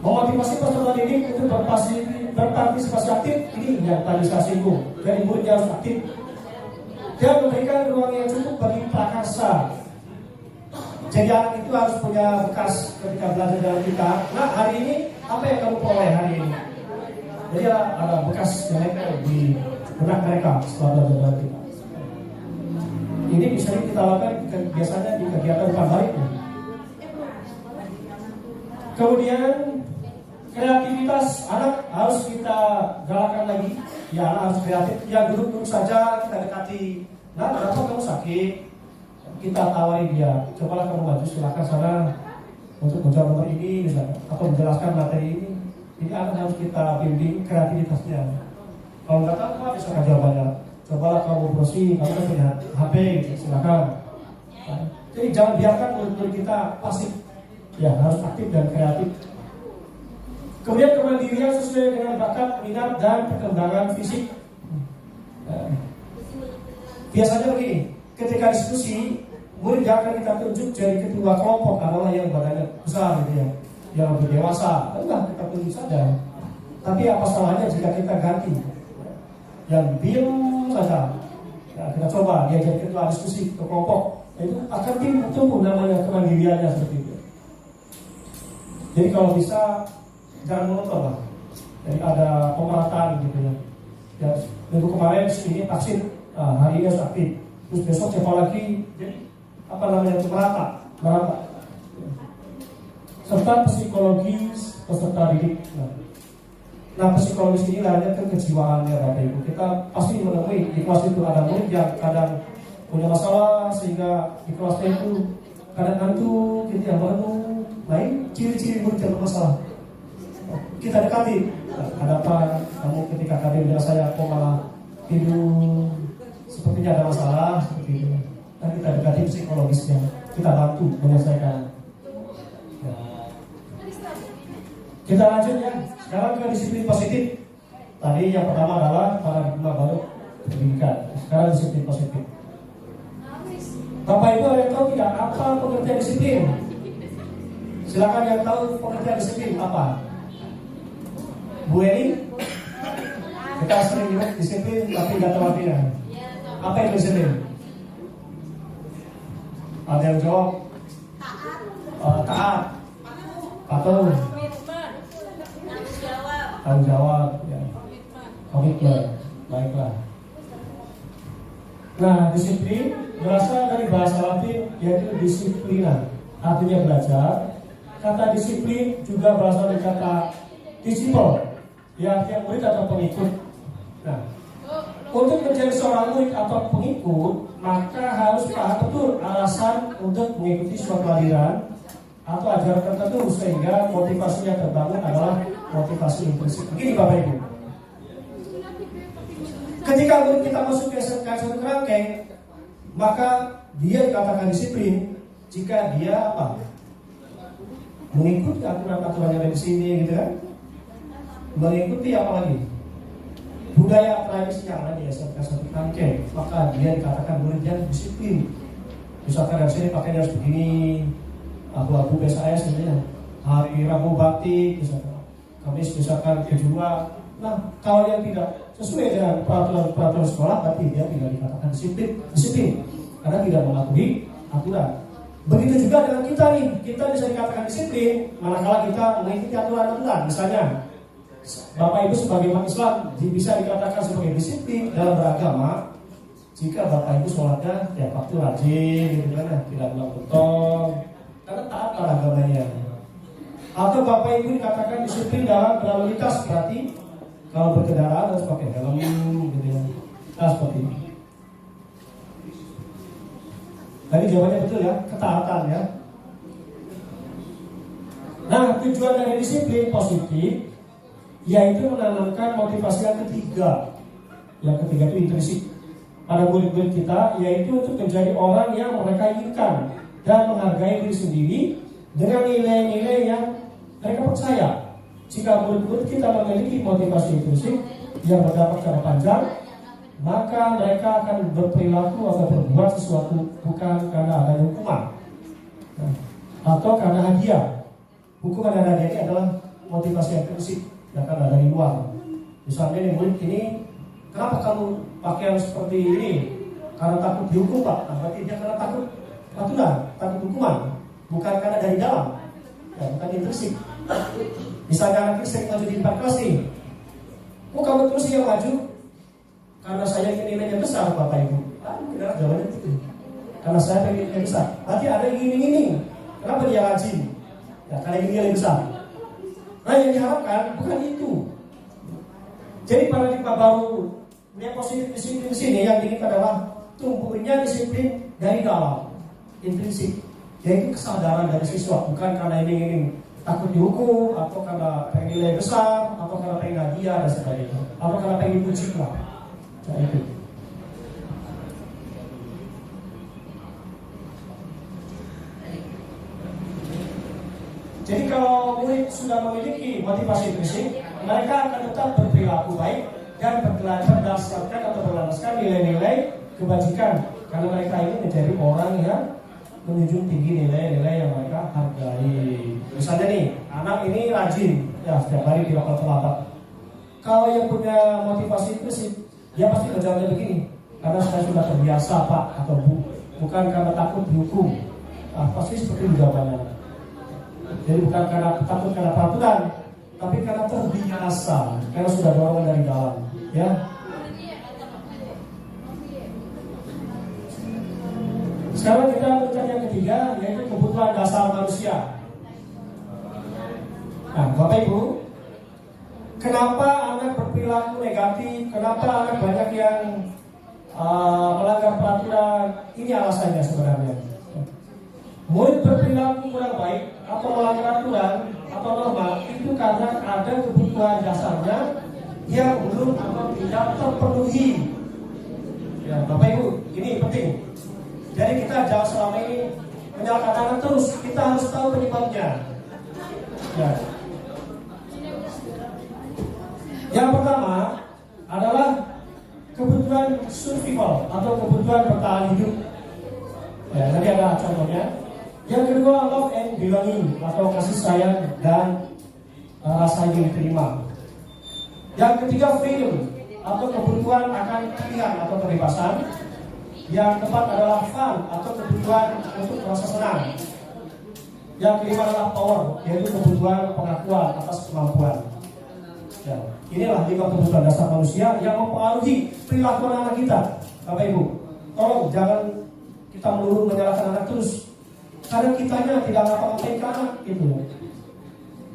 A: Memotivasi peserta didik untuk berpartisipasi aktif, ini yang tadi saya singgung. Jadi muridnya harus aktif dan memberikan ruang yang cukup bagi prakarsa. Jadi anak itu harus punya bekas ketika belajar dalam kita. Nah hari ini apa yang kamu peroleh hari ini? Jadi ada bekas yang di benak mereka setelah belajar dalam kita. Ini bisa kita lakukan biasanya di kegiatan bukan baik. Kemudian kreativitas anak harus kita galakkan lagi. Ya anak harus kreatif. Ya duduk saja kita dekati. Nah kenapa kamu sakit? Kita tawari dia, cobalah kamu maju silakan sana untuk menjawab nomor ini misalnya, atau menjelaskan materi ini. Ini akan harus kita bimbing kreativitasnya. Kalau nggak tahu apa bisa jawabannya. Cobalah kamu browsing, kamu kan punya HP, gitu, silakan. Nah, jadi jangan biarkan untuk kita pasif, ya harus aktif dan kreatif. Kemudian kemandirian sesuai dengan bakat, minat dan perkembangan fisik. Biasanya begini, ketika diskusi murid yang akan kita tunjuk jadi ketua kelompok adalah yang badannya besar gitu ya, yang lebih dewasa. Enggak, kita tunjuk saja. Tapi apa salahnya jika kita ganti yang diem saja? Ya, kita coba dia jadi ketua diskusi ke kelompok. Itu akan tumbuh namanya kemandiriannya seperti itu. Jadi kalau bisa jangan monoton lah. Jadi ada pemerataan gitu ya. Ya minggu kemarin ini vaksin, hari ini harus aktif. Terus besok siapa lagi? Jadi apa namanya itu merata. Serta psikologis peserta didik. Nah psikologis ini lahirnya ke kejiwaannya Bapak Ibu. Kita pasti menemui di kelas itu ada murid yang kadang punya masalah sehingga di kelasnya itu kadang ngantuk, gitu ya, merenung. Lain ciri-ciri murid yang bermasalah. Kita dekati. Ada apa? Kamu ketika tadi bilang saya kok malah tidur, sepertinya ada masalah seperti itu. Dan kita dekati psikologisnya, kita bantu menyelesaikan. Ya. Kita lanjut ya. Sekarang ke disiplin positif. Tadi yang pertama adalah paradigma baru pendidikan. Sekarang disiplin positif. Bapak Ibu ada yang tahu tidak apa pengertian disiplin? Silakan yang tahu pengertian disiplin apa? Bu Eni? Kita sering bilang disiplin tapi nggak tahu artinya. Apa itu disiplin? Ada yang jawab taat, patuh, tanggung jawab, ya. Komitmen, baiklah. Nah, disiplin berasal dari bahasa Latin yaitu disiplina, artinya belajar. Kata disiplin juga berasal dari kata disciple, yang murid atau pengikut. Nah, untuk menjadi seorang murid atau pengikut, maka harus paham betul alasan untuk mengikuti suatu aliran atau ajaran tertentu sehingga motivasi yang terbangun adalah motivasi intrinsik. Begini Bapak Ibu, ketika murid kita masuk ke satu kerangkeng, maka dia dikatakan disiplin jika dia apa? Mengikuti aturan-aturan yang ada di sini, gitu kan? Mengikuti apa lagi? Budaya tradisi yang ada di SMK 1 kerangkeng, maka dia dikatakan murid yang disiplin. Misalkan dari sini pakainya harus begini, abu-abu PSAS gitu ya. Hari Rabu batik, misalkan Kamis misalkan kedua. Nah, kalau yang tidak sesuai dengan peraturan sekolah, berarti dia tidak dikatakan disiplin karena tidak mematuhi aturan. Begitu juga dengan kita nih, kita bisa dikatakan disiplin manakala kita mengikuti aturan-aturan. Misalnya, Bapak Ibu sebagai umat Islam bisa dikatakan sebagai disiplin dalam beragama jika Bapak Ibu sholatnya ya waktu rajin, gitu kan, tidak ulang-ulang, karena taat pada agamanya. Atau Bapak Ibu dikatakan disiplin dalam berlalu lintas, berarti kalau berkendaraan harus pakai helm, gitu ya. Nah, seperti ini. Tadi jawabannya betul ya, ketaatan ya. Nah, tujuan dari disiplin positif yaitu menanamkan motivasi yang ketiga. Yang ketiga itu intrinsik pada murid-murid kita, yaitu untuk menjadi orang yang mereka inginkan dan menghargai diri sendiri dengan nilai-nilai yang mereka percaya. Jika murid-murid kita memiliki motivasi intrinsik yang berdampak secara panjang, maka mereka akan berperilaku atau berbuat sesuatu bukan karena adanya hukuman atau karena hadiah. Hukuman dan hadiah ini adalah motivasi yang prinsip yang akan ada dari luar. Misalnya nih murid ini, kenapa kamu pakaian seperti ini? Karena takut dihukum Pak. Nah, berarti dia karena takut aturan, takut hukuman, bukan karena dari dalam, ya, bukan intrinsik. Misalnya anak sering maju di depan kelas nih, kok kamu terus yang maju? Karena saya ingin nilainya besar Bapak Ibu. Tidak jawabannya itu. Karena saya pengen nilainya besar. Berarti ada yang ingin. Kenapa dia rajin? Ya, karena ingin nilai besar. Nah, yang diharapkan bukan itu. Jadi paradigma baru yang positif disiplin di sini yang diinginkan adalah tumbuhnya disiplin dari dalam, intrinsik, yaitu kesadaran dari siswa, bukan karena ingin takut dihukum, atau karena pengen nilai besar, atau karena pengen hadiah dan sebagainya, atau karena pengen puji lah. Nah, itu. Jadi kalau murid sudah memiliki motivasi intrinsik, mereka akan tetap berperilaku baik dan berdasarkan atau berlandaskan nilai-nilai kebajikan, karena mereka ini menjadi orang yang menjunjung tinggi nilai-nilai yang mereka hargai. Misalnya nih, anak ini rajin, ya setiap hari tidak terlambat. Kalau yang punya motivasi intrinsik, dia pasti berjalan begini, karena saya sudah terbiasa Pak atau Bu, bukan karena takut dihukum. Nah, pasti seperti itu jawabannya. Jadi bukan karena takut karena peraturan, tapi karena terbiasa, karena sudah dorongan dari dalam, ya. Sekarang kita melihat yang ketiga, yaitu kebutuhan dasar manusia. Nah, Bapak Ibu, kenapa anak berperilaku negatif? Kenapa anak banyak yang melanggar peraturan? Ini alasannya sebenarnya. Murid berperilaku kurang baik atau melanggar aturan atau norma itu karena ada kebutuhan dasarnya yang belum atau tidak terpenuhi. Ya, Bapak Ibu, ini penting. Jadi kita jangan selama ini menyalahkan anak terus. Kita harus tahu penyebabnya. Ya. Yang pertama adalah kebutuhan survival atau kebutuhan bertahan hidup. Ya, nanti ada contohnya. Yang kedua, love and belonging atau kasih sayang dan rasa ingin diterima. Yang ketiga, freedom atau kebutuhan akan pilihan atau kebebasan. Yang keempat adalah fun atau kebutuhan untuk merasa senang. Yang kelima adalah power, yaitu kebutuhan pengakuan atas kemampuan. Ya, inilah 5 kebutuhan dasar manusia yang mempengaruhi perilaku anak kita. Bapak Ibu, tolong jangan kita melulu menyalahkan anak terus. Karena kitanya tidak ngapa-ngapain ke anak gitu.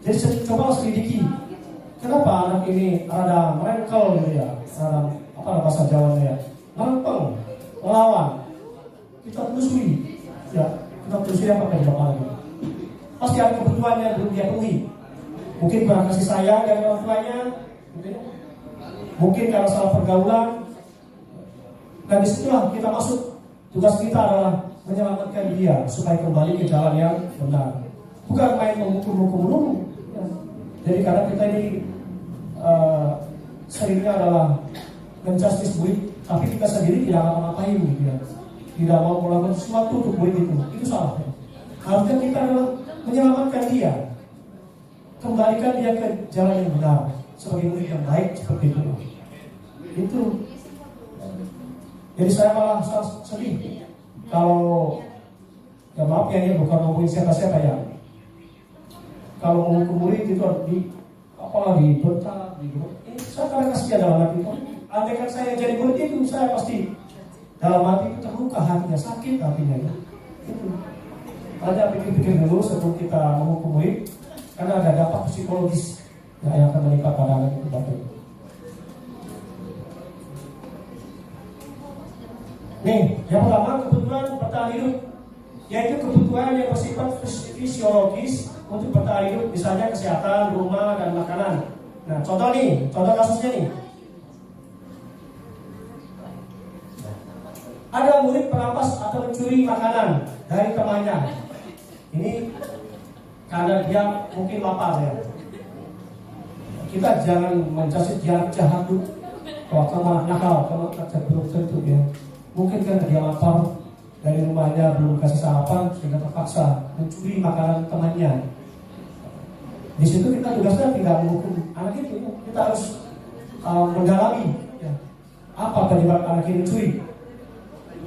A: Jadi coba selidiki. Kenapa anak ini rada merengkel gitu ya? Rada apa bahasa Jawanya ya? Merempeng, melawan. Kita telusuri. Ya, kita telusuri apa yang dilakukan. Pasti ada kebutuhan yang belum dia penuhi. Mungkin kurang kasih sayang dari orang tuanya, mungkin karena salah pergaulan. Dan disitulah kita masuk. Tugas kita adalah menyelamatkan dia supaya kembali ke jalan yang benar, bukan main menghukum-hukum dulu. Ya. Jadi karena kita ini seringnya adalah menjustice murid, tapi kita sendiri tidak ngapa-ngapain gitu ya. tidak mau melakukan sesuatu untuk murid itu salah. Harusnya kita adalah menyelamatkan dia, kembalikan dia ke jalan yang benar sebagai murid yang baik seperti itu. Itu. Jadi saya malah sedih kalau ya maaf ya, ini bukan ngomongin siapa-siapa ya. Kalau menghukum murid itu apalagi bertak, saya kadang kasihan dalam hati itu. Andaikan saya jadi murid itu, saya pasti dalam hati itu terluka hatinya, sakit hatinya ya. Itu. Ada pikir-pikir dulu sebelum kita menghukum murid, karena ada dampak psikologis yang akan menimpa pada anak itu bapak. Nih, yang pertama kebutuhan bertahan hidup, yaitu kebutuhan yang bersifat fisiologis untuk bertahan hidup, misalnya kesehatan, rumah, dan makanan. Nah, contoh kasusnya nih. Ada murid perampas atau mencuri makanan dari temannya. Ini karena dia mungkin lapar ya. Kita jangan menjudge dia jahat tuh. Kalau kamu nakal, kamu kerja belum tentu ya. Mungkin kan dia lapar dari rumahnya belum kasih sarapan sehingga terpaksa mencuri makanan temannya. Di situ kita tugasnya tidak menghukum anak itu, kita harus mendalami ya, apa penyebab anak ini mencuri.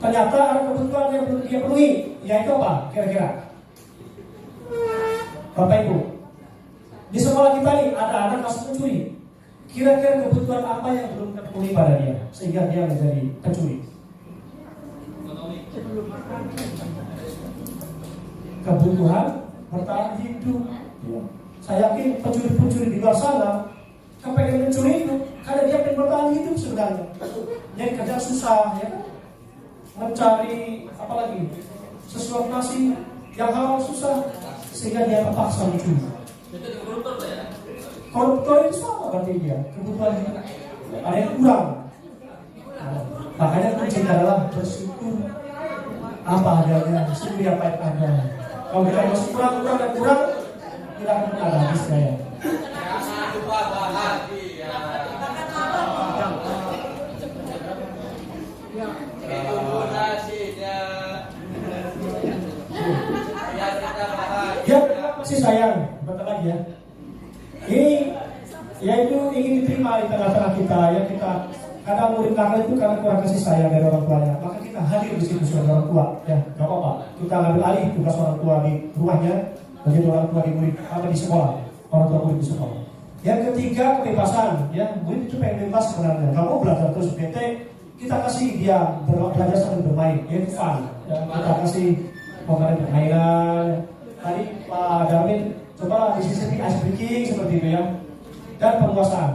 A: Ternyata ada kebutuhan yang belum dia penuhi, yaitu apa? Kira-kira, Bapak Ibu, di sekolah kita nih ada anak kasus mencuri. Kira-kira kebutuhan apa yang belum terpenuhi pada dia sehingga dia menjadi pencuri? Kebutuhan bertahan hidup. Saya yakin pencuri-pencuri di luar sana kepengen mencuri itu karena dia pengen bertahan hidup sebenarnya. Dia kerja susah ya kan? Mencari apalagi sesuap nasi yang halal susah sehingga dia terpaksa mencuri. Koruptor itu sama berarti dia kebutuhan hidup ada yang kurang. Makanya kuncinya adalah bersyukur apa adanya, syukuri apa yang ada. Kalau kita masih kurang, tidak akan ada habisnya ya.
D: Jangan lupa bahagia. Itu nasinya. Biar kita bahagia.
A: Ya, masih sayang, betul lagi ya. Ini yaitu ingin diterima di tengah-tengah kita ya. Kita kadang murid nakal itu karena kurang kasih sayang dari orang tuanya, maka kita hadir di situ sebagai orang tua ya, gak apa-apa. Kita ambil alih tugas orang tua di rumahnya menjadi orang tua di murid atau di sekolah, orang tua murid di sekolah. Yang ketiga kebebasan ya, murid itu pengen bebas sebenarnya, gak mau belajar terus bete, kita kasih dia belajar sambil bermain, ya fun ya, kita kasih pemain permainan. Tadi Pak Darmin coba disisipi ice breaking seperti itu ya, dan penguasaan.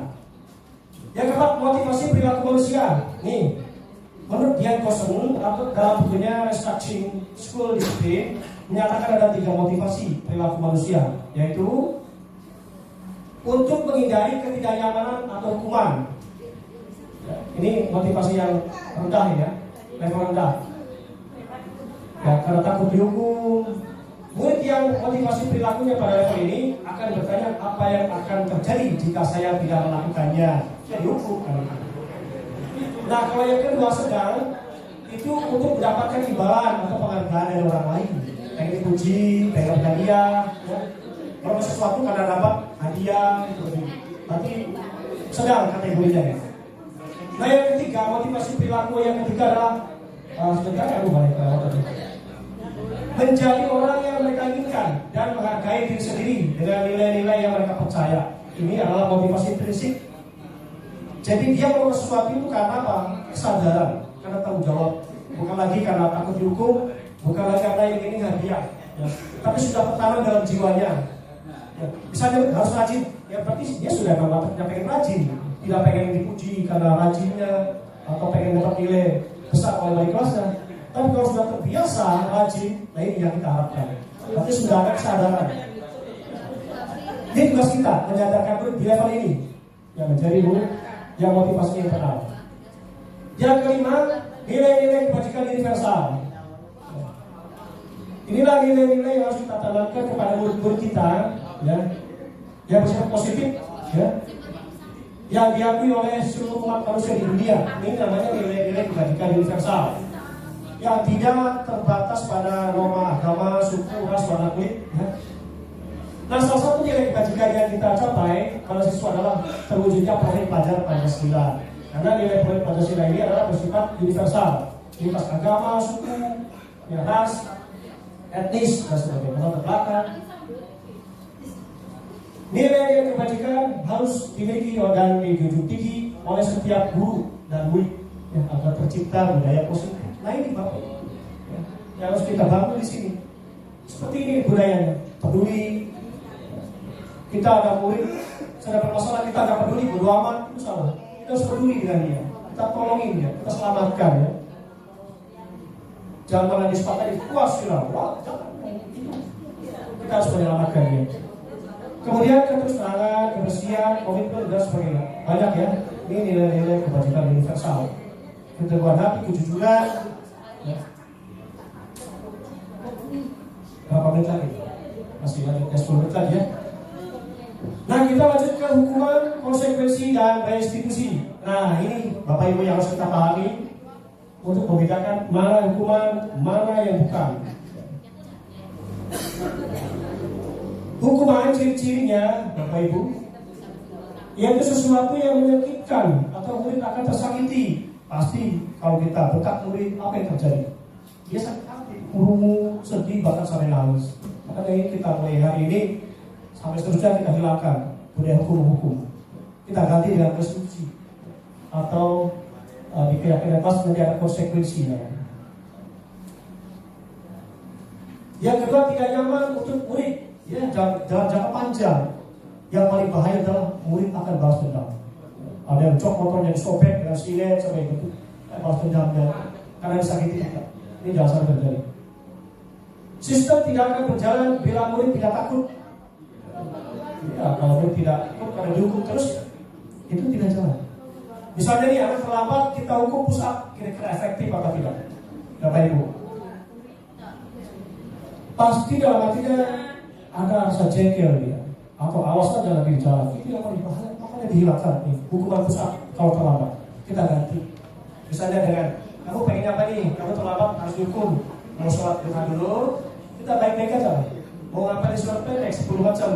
A: Yang keempat, motivasi perilaku manusia. Nih, menurut Dian Kosong atau dalam bukunya Restructuring School Discipline menyatakan ada 3 motivasi perilaku manusia, yaitu untuk menghindari ketidaknyamanan atau hukuman. Ya, ini motivasi yang rendah ya, level rendah. Ya, karena takut dihukum. Murid yang motivasi perilakunya pada level ini akan bertanya apa yang akan terjadi jika saya tidak melakukannya. Saya dihukum. Nah, kalau yang kedua sedang itu untuk mendapatkan imbalan atau penghargaan dari orang lain, pengen dipuji, pengen hadiah, ya. Kalau sesuatu karena dapat hadiah, berarti sedang kategorinya ya. Nah, yang ketiga motivasi perilaku yang ketiga adalah menjadi orang yang mereka inginkan dan menghargai diri sendiri dengan nilai-nilai yang mereka percaya. Ini adalah motivasi prinsip. Jadi dia melakukan sesuatu itu karena apa? Kesadaran, karena tanggung jawab. Bukan lagi karena takut dihukum, bukan lagi karena ingin hadiah, ya. Tapi sudah tertanam dalam jiwanya. Ya. Misalnya harus rajin, ya berarti dia sudah pengen rajin, tidak pengen dipuji karena rajinnya atau pengen dapat nilai besar oleh wali kelasnya. Tapi kalau sudah terbiasa rajin, nah ini yang kita harapkan. Berarti sudah ada kesadaran. Ini tugas kita menyadarkan murid di level ini, yang menjadi murid yang motivasinya internal. Yang kelima, nilai-nilai kebajikan universal. Inilah nilai-nilai yang harus kita tanamkan kepada murid-murid kita, ya, yang bersifat positif, ya, yang diakui oleh seluruh umat manusia di dunia. Ini namanya nilai-nilai kebajikan universal. yang tidak terbatas pada norma agama, suku, ras, warna kulit. Ya. Nah, salah satu nilai kebajikan yang kita capai pada siswa adalah terwujudnya proyek pelajar Pancasila. Karena nilai proyek Pancasila ini adalah bersifat universal, lintas agama, suku, ya, ras, etnis, dan sebagainya, latar belakang. Nilai kebajikan harus dimiliki dan dijunjung tinggi oleh setiap guru dan murid ya, agar tercipta budaya positif. Nah ini Bapak ya, yang harus kita bangun di sini. Seperti ini budayanya, peduli. Kita ada murid sedang bermasalah, kita nggak peduli, bodo amat, itu salah. Kita harus peduli dengan dia, kita tolongin dia, kita selamatkan ya. Jangan malah disepakati puas jangan. Kita harus menyelamatkan dia. Kemudian keterus-terangan, kebersihan, komitmen dan sebagainya. Banyak ya. Ini nilai-nilai kebajikan universal. Keteguhan hati, kejujuran. Ya. Berapa menit lagi? Masih lanjut 10 menit lagi ya. Nah, kita lanjut ke hukuman, konsekuensi dan restitusi. Nah, ini Bapak Ibu yang harus kita pahami untuk membedakan mana hukuman, mana yang bukan. Hukuman ciri-cirinya, Bapak Ibu, yaitu sesuatu yang menyakitkan atau murid akan tersakiti. Pasti kalau kita bekat murid, apa yang terjadi? Dia sakit hati, murung, sedih, bahkan sampai nangis. Makanya ini kita mulai hari ini sampai seterusnya kita hilangkan budaya hukum-hukum. Kita ganti dengan restitusi atau di keyakinan kelas nanti ada konsekuensinya. Yang kedua, tidak nyaman untuk murid. Ya, dalam jangka panjang. Yang paling bahaya adalah murid akan balas dendam. Ada yang cok motornya disobek dengan silet sampai itu balas dendamnya karena disakiti kita. Ini jangan sampai terjadi. Sistem tidak akan berjalan bila murid tidak takut. Ya, kalau murid tidak takut karena dihukum terus, itu tidak jalan. Misalnya nih anak terlambat kita hukum push up, kira-kira efektif atau tidak? Bapak Ibu, pasti dalam hatinya ada rasa jengkel dia, atau awas aja lagi jalan. Itu yang paling bahaya, makanya dihilangkan nih hukuman push up kalau terlambat. Kita ganti. Misalnya dengan kamu pengen apa nih? Kamu terlambat harus dihukum. Mau sholat duha dulu, kita baik-baik aja. Mau ngapain di sholat pendek 10 macam.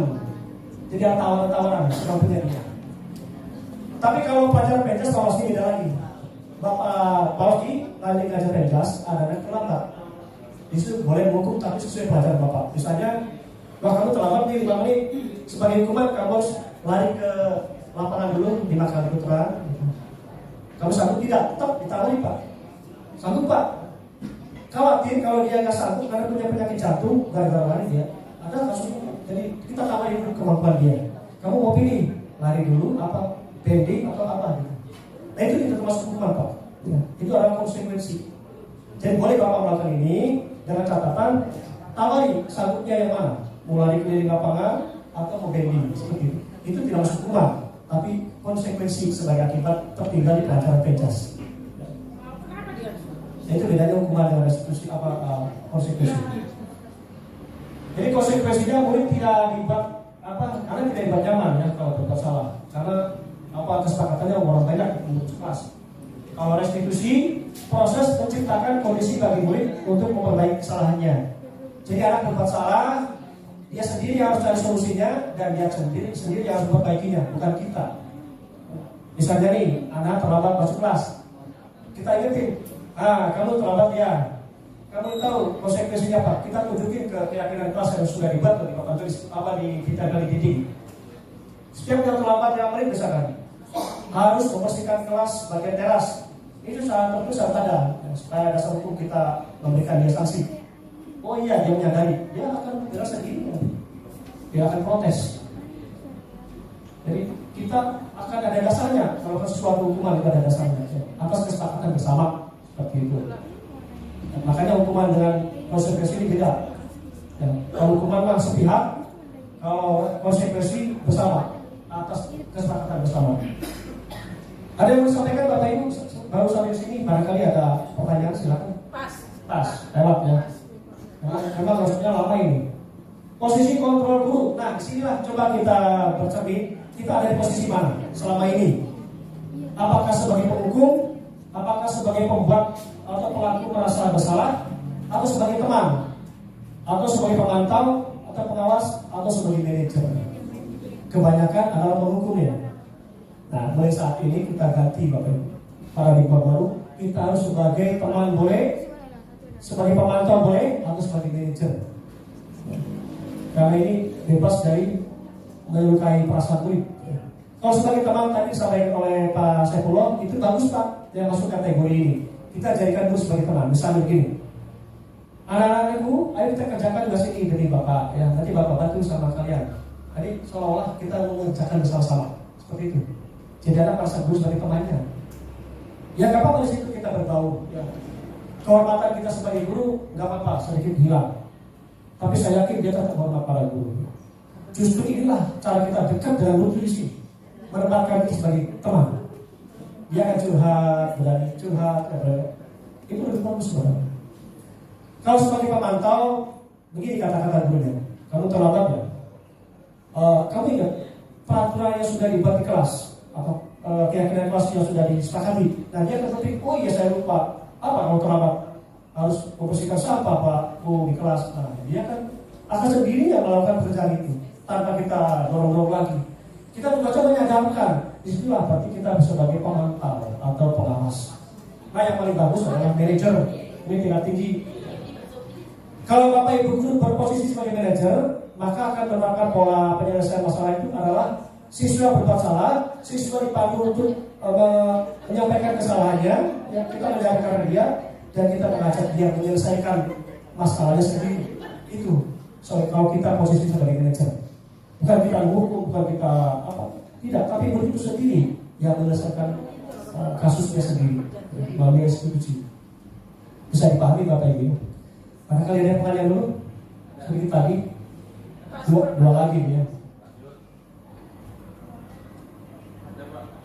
A: Jadi ada tawaran-tawaran sepertinya dia. Tapi kalau pelajaran penjas kalau sini beda lagi. Bapak Pauki lagi ngajar penjas, ada anak terlambat. Itu boleh menghukum tapi sesuai pelajaran Bapak. Misalnya, wah kamu terlambat nih 5 menit. Sebagai hukuman kamu harus lari ke lapangan dulu 5 kali putaran. Kamu sanggup tidak? Tetap ditawari Pak. Sanggup Pak. Khawatir kalau dia nggak sanggup karena punya penyakit jantung gara-gara lari dia. Ada kasusnya. Jadi kita tawari dulu kemampuan dia. Kamu mau pilih lari dulu apa? Pending atau apa gitu. Nah itu tidak termasuk hukuman Pak ya, itu adalah konsekuensi. Jadi boleh Bapak melakukan ini dengan catatan tawari sanggupnya yang mana, mau lari keliling lapangan atau mau pending seperti itu. Itu tidak masuk hukuman, tapi konsekuensi sebagai akibat tertinggal di pelajaran penjas. Nah, itu bedanya hukuman dengan restitusi apa konsekuensi. Jadi konsekuensinya murid tidak dibuat apa, karena tidak dibuat nyaman ya kalau berbuat salah, karena apa kesepakatannya orang banyak untuk kelas. Kalau restitusi, proses menciptakan kondisi bagi murid untuk memperbaiki kesalahannya. Jadi anak berbuat salah, dia sendiri harus cari solusinya dan dia sendiri harus memperbaikinya, bukan kita. Misalnya nih, anak terlambat masuk kelas, kita ingetin, kamu terlambat ya. Kamu tahu konsekuensinya apa? Kita tunjukin ke keyakinan kelas yang sudah dibuat di papan tulis apa di kita dari dinding. Setiap yang terlambat yang menit misalkan harus membersihkan kelas bagian teras. Itu saat tertentu saat ada supaya dasar hukum kita memberikan dia sanksi. Oh iya dia menyadari, dia akan berasa gini, dia akan protes. Jadi kita akan ada dasarnya kalau sesuatu hukuman itu ada dasarnya atas kesepakatan bersama seperti itu. Dan makanya hukuman dengan konsekuensi ini beda. Ya, kalau hukuman mah sepihak, kalau konsekuensi bersama atas kesepakatan bersama. Ada yang mau disampaikan Bapak Ibu baru sampai sini, barangkali ada pertanyaan silakan. Pas, lewat ya. Memang maksudnya lama ini. Posisi kontrol guru. Nah, disinilah coba kita bercermin. Kita ada di posisi mana selama ini? Apakah sebagai penghukum? Apakah sebagai pembuat atau pelaku merasa bersalah, atau sebagai teman, atau sebagai pemantau, atau pengawas, atau sebagai manajer. Kebanyakan adalah menghukumnya. Nah, mulai saat ini kita ganti Bapak Ibu. Paradigma baru, kita harus sebagai teman boleh, sebagai pemantau boleh, atau sebagai manajer. Karena ini bebas dari melukai perasaan murid. Kalau sebagai teman tadi disampaikan oleh Pak Saifullah, itu bagus Pak, yang masuk kategori ini. Kita jadikan dulu sebagai teman. Misalnya begini, anak-anak ibu, ayo kita kerjakan tugas ini dari Bapak, ya nanti Bapak bantu sama kalian. Jadi seolah-olah kita mengerjakan bersama-sama, seperti itu. Jadi anak merasa guru sebagai temannya. Ya nggak apa-apa di situ kita berbaur. Ya. Kehormatan kita sebagai guru nggak apa-apa, sedikit hilang. Tapi saya yakin dia tetap hormat para guru. Justru inilah cara kita dekat dengan guru di sini, menempatkan diri sebagai teman. Dia akan curhat, berani curhat, itu lebih bagus sebenarnya. Kalau sebagai pemantau, begini kata-kata gurunya, kamu terlambat ya. Kamu ingat peraturan yang sudah dibuat di kelas atau keyakinan kelas yang sudah disepakati. Nah dia akan berpikir, oh iya saya lupa, apa kalau terlambat harus membersihkan sampah Pak di kelas. Nah dia akan sendirinya melakukan pekerjaan itu tanpa kita dorong-dorong lagi. Kita juga menyadarkan, disitulah berarti kita sebagai pemantau atau pengawas. Nah yang paling bagus adalah manajer, ini tingkat tinggi. Kalau Bapak Ibu guru berposisi sebagai manajer, maka akan menerapkan pola penyelesaian masalah itu adalah siswa berbuat salah, siswa dipandu untuk menyampaikan kesalahannya, ya, kita menjaga dia dan kita mengajak dia menyelesaikan masalahnya sendiri. Itu kalau kita posisi sebagai manajer, bukan kita hukum, bukan kita apa, tidak, tapi guru itu sendiri yang menyelesaikan kasusnya sendiri melalui institusi. Bisa dipahami Bapak Ibu? Barangkali ada pertanyaan dulu sedikit tadi. Dua lagi ya.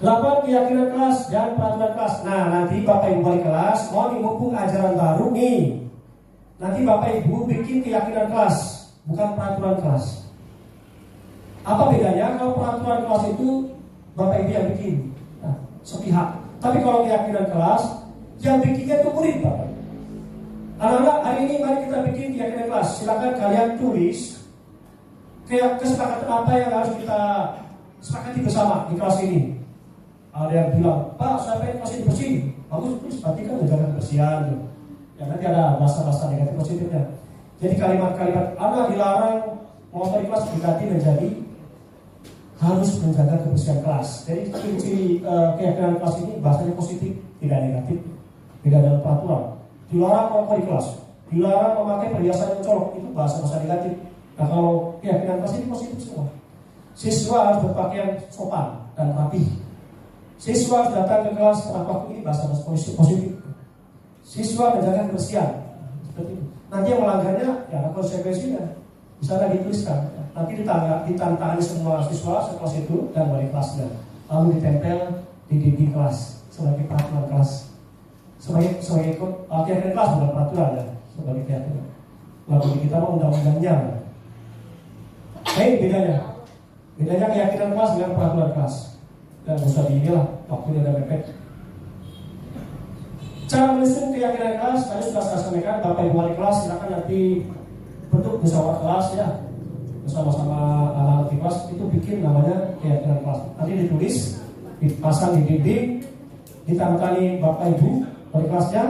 A: 8 keyakinan kelas dan peraturan kelas. Nah nanti Bapak Ibu balik kelas, mau mumpung ajaran baru nih. Nanti Bapak Ibu bikin keyakinan kelas, bukan peraturan kelas. Apa bedanya? Kalau peraturan kelas itu Bapak Ibu yang bikin, nah, sepihak. Tapi kalau keyakinan kelas, yang bikinnya itu murid Bapak. Anak-anak, hari ini mari kita bikin keyakinan kelas. Silakan kalian tulis kesepakatan apa yang harus kita sepakati bersama di kelas ini. Ada yang bilang, Pak, saya pengen kelas ini bersih. Bagus, berarti kan menjaga kebersihan. Ya nanti ada bahasa-bahasa negatif positifnya. Jadi kalimat-kalimat anak dilarang motor di kelas diganti menjadi harus menjaga kebersihan kelas. Jadi ciri-ciri keyakinan kelas ini bahasanya positif, tidak negatif, tidak ada peraturan. Dilarang merokok di kelas, dilarang memakai perhiasan yang colok, itu bahasa-bahasa negatif. Nah kalau keyakinan kelas ini positif semua. Siswa harus berpakaian sopan dan rapi. Siswa harus datang ke kelas tepat waktu, ini bahasa-bahasa positif. Siswa menjaga kebersihan, seperti itu. Nanti yang melanggarnya, ya ada konsekuensinya. Bisa dituliskan. Nanti ditantangani semua siswa sekelas itu dan wali kelasnya. Lalu ditempel di dinding kelas sebagai peraturan kelas. Sebagai keyakinan kelas bukan peraturan ya, sebagai keyakinan. Lalu kita mau undang-undangnya. Ini bedanya. Bedanya keyakinan kelas dengan peraturan kelas. Dan usah inilah waktunya udah mepet. Cara menyusun keyakinan kelas tadi sudah saya sampaikan. Bapak Ibu wali kelas silakan nanti bentuk musyawarah kelas ya, bersama-sama anak-anak di kelas itu bikin namanya keyakinan kelas. Nanti ditulis, dipasang di dinding, ditantangani Bapak Ibu wali kelasnya,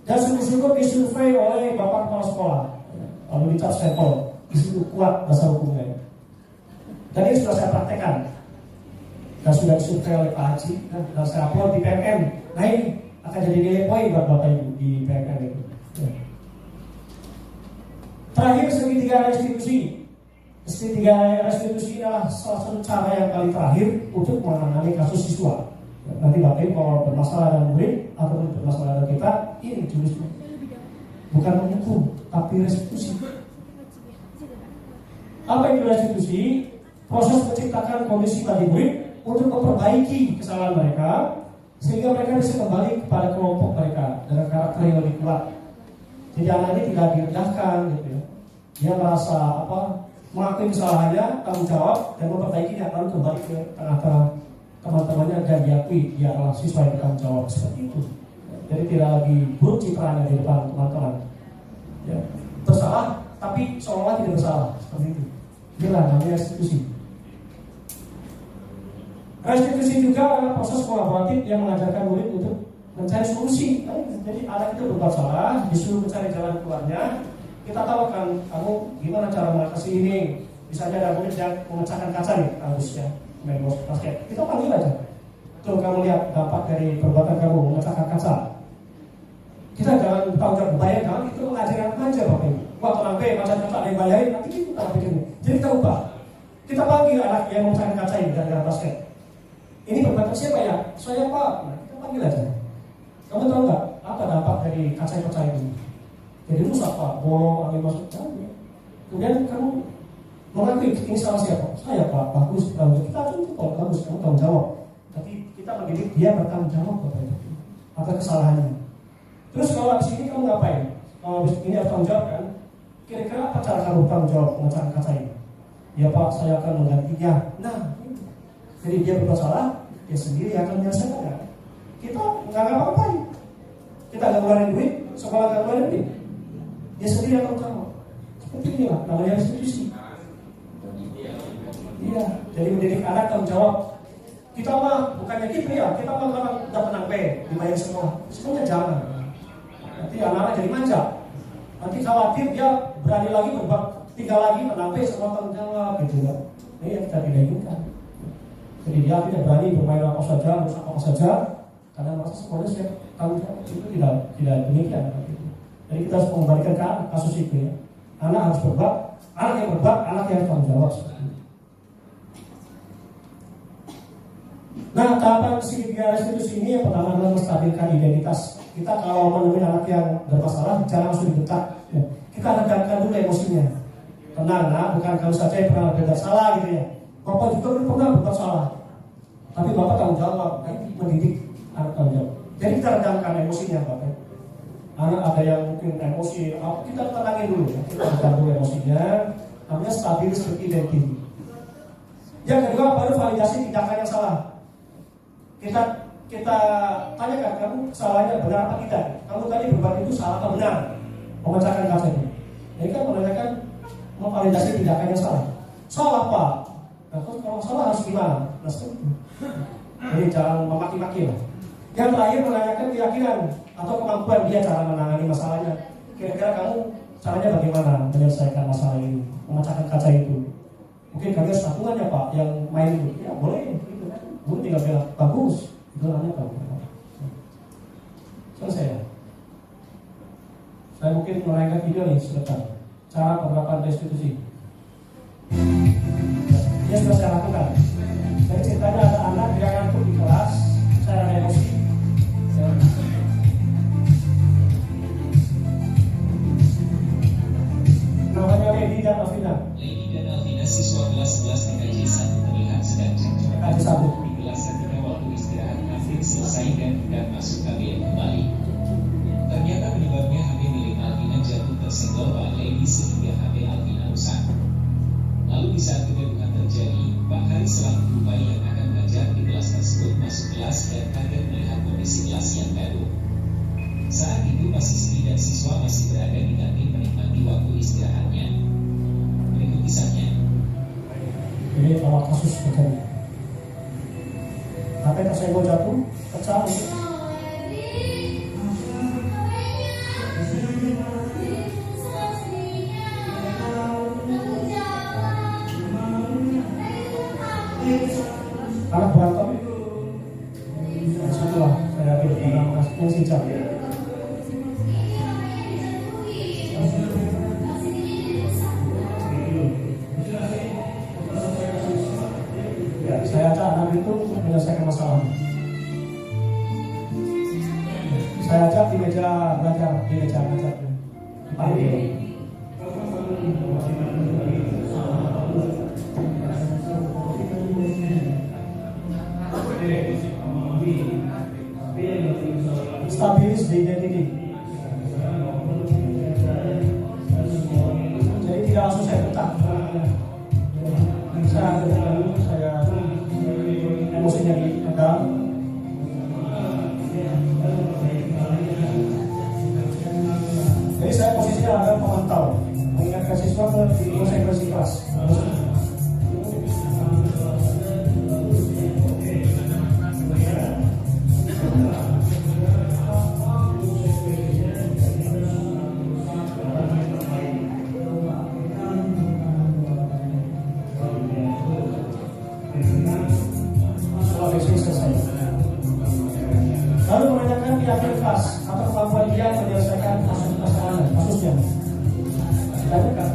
A: dan sungguh-sungguh disurvei oleh Bapak Kepala Sekolah. Lalu dicap sampel, disitu kuat bahasa hukumnya. Dan ini sudah saya praktekkan. Dan sudah disurvei oleh Pak Haji, dan saya upload di PMM. Nah ini akan jadi nilai poin buat Bapak Ibu di PMM itu. Ya. Terakhir, segitiga restitusi. Segitiga restitusi adalah salah satu cara yang paling terakhir untuk menangani kasus siswa. Nanti Bapak Ibu kalau bermasalah dengan murid atau bermasalah dengan kita, ini tulisnya. Bukan menghukum, tapi restitusi. Apa itu restitusi? Proses menciptakan kondisi bagi murid untuk memperbaiki kesalahan mereka sehingga mereka bisa kembali kepada kelompok mereka dengan karakter yang lebih kuat. Jadi anak ini tidak direndahkan gitu ya. Dia merasa mengakui kesalahannya, tanggung jawab dan memperbaikinya, lalu kembali ke tengah-tengah teman-temannya dan diakui dia adalah siswa yang bertanggung jawab, seperti itu. Jadi tidak lagi buruk citranya di depan teman-teman. Ya, bersalah tapi seolah tidak bersalah, seperti itu. Inilah namanya restitusi. Restitusi juga adalah proses kolaboratif yang mengajarkan murid untuk mencari solusi. Jadi anak itu berbuat salah, disuruh mencari jalan keluarnya. Kita tahu kan, kamu gimana cara mengatasi ini? Misalnya ada murid yang memecahkan kaca nih, harusnya main basket. Kita panggil aja. Tuh kamu lihat dampak dari perbuatan kamu memecahkan kaca. Kita jangan tahu jawab bayar, jangan itu mengajarkan aja Bapak Ibu. Wah tenang be, macam kaca ada yang bayarin, nanti kita pikirnya. Jadi kita ubah. Kita panggil anak yang memecahkan kaca ini dari basket. Ini perbuatan siapa ya? Saya Pak. Nah, kita panggil aja. Kamu tahu nggak apa dampak dari kaca yang pecah ini? Jadi rusak Pak, bolong, angin masuk. Kemudian kamu mengakui ini salah siapa? Saya Pak, bagus. Kita tuntut Pak, bagus, kamu tanggung jawab. Tapi kita mendidik dia bertanggung jawab Bapak Ibu atas kesalahannya. Terus kalau habis ini kamu ngapain? Kalau habis ini ada tanggung jawab kan? Kira-kira apa cara kamu bertanggung jawab memecahkan kaca ini? Ya Pak, saya akan menggantinya. Nah, jadi dia berbuat salah, dia sendiri akan menyelesaikannya. Kita nggak ngapa-ngapain. Kita nggak ngeluarin duit, sekolah nggak ngeluarin duit. Dia sendiri akan jawab. Seperti inilah namanya restitusi. Iya, jadi mendidik anak tanggung jawab. Kita mah bukannya gitu ya, kita mah kalau udah menang dibayar semua. Semuanya jangan. Nanti anak-anak jadi manja. Nanti khawatir dia berani lagi berbuat tinggal lagi menang semua tanggung jawab gitu ya. Ini yang kita tidak inginkan. Jadi dia tidak berani bermain apa saja, apa saja, karena merasa semuanya siap tanggung jawab. Itu tidak demikian. Jadi kita harus mengembalikan ke kasus itu ya. Anak harus berbuat, anak yang berbuat, anak yang tanggung jawab. Nah, tahapan segitiga restitusi ini yang pertama adalah menstabilkan identitas. Kita kalau menemui anak yang bermasalah, jangan langsung dibentak. Ya. Kita redamkan dulu emosinya. Tenang, nah, bukan kamu saja yang pernah berbuat salah gitu ya. Bapak juga pernah berbuat salah. Tapi Bapak tanggung jawab, mendidik anak tanggung jawab. Jadi kita redamkan emosinya, Bapak. Anak ada yang mungkin emosi, kita tenangin dulu ya. Kita redam dulu emosinya. Namanya stabilis identity. Yang kedua, baru validasi tindakan yang salah. Kita tanyakan, kamu kesalahannya benar apa tidak? Kamu tadi berbuat itu salah atau benar? Memecahkan kaca itu. Jadi kan menanyakan, memvalidasi tindakan yang salah. Salah Pak. Nah, kalau salah harus gimana? Jadi jangan memaki-maki lah. Yang terakhir menanyakan keyakinan atau kemampuan dia cara menangani masalahnya. Kira-kira kamu caranya bagaimana menyelesaikan masalah ini, memecahkan kaca itu? Mungkin kalian satuan ya Pak yang main itu. Ya boleh, gitu kan. Gue tinggal bilang bagus. Itu namanya bagus. Selesai ya. Saya mungkin menaikkan video nih sebentar. Cara penerapan restitusi. Dia sudah saya lakukan. Jadi ceritanya ada anak yang ngantuk di kelas, saya ada emosi. Namanya Lady dan Alvina.
F: Lady dan Alvina siswa kelas 11 TKJ 1 terlihat sedang cekcok.
A: TKJ 1.
F: Di kelas ketika waktu istirahat Afif selesai dan hendak masuk kabin kembali. Ternyata penyebabnya HP milik Alvina jatuh tersenggol Pak Lady sehingga HP Alvina rusak. Lalu di saat kegaduhan terjadi, Pak Hari selaku guru yang akan belajar di kelas tersebut masuk kelas dan kaget melihat kondisi kelas yang gaduh. Saat itu mahasiswi dan siswa masih berada di kantin menikmati waktu istirahatnya. Berikut kisahnya.
A: Ini awal kasus terjadi. HP tersenggol jatuh, pecah. Anak berantem. Setelah saya bilang yang sejak. Ya, saya ajak anak itu menyelesaikan masalah. Saya ajak di meja belajar, di meja belajar. Stabilis di identity. Jadi tidak langsung saya bentak. Saya emosinya dipegang. ada pemantau mengingatkan siswa ke konsekuensi kelas. Lalu menanyakan di akhir kelas atau kemampuan dia menyelesaikan kasusnya. Tanyakan.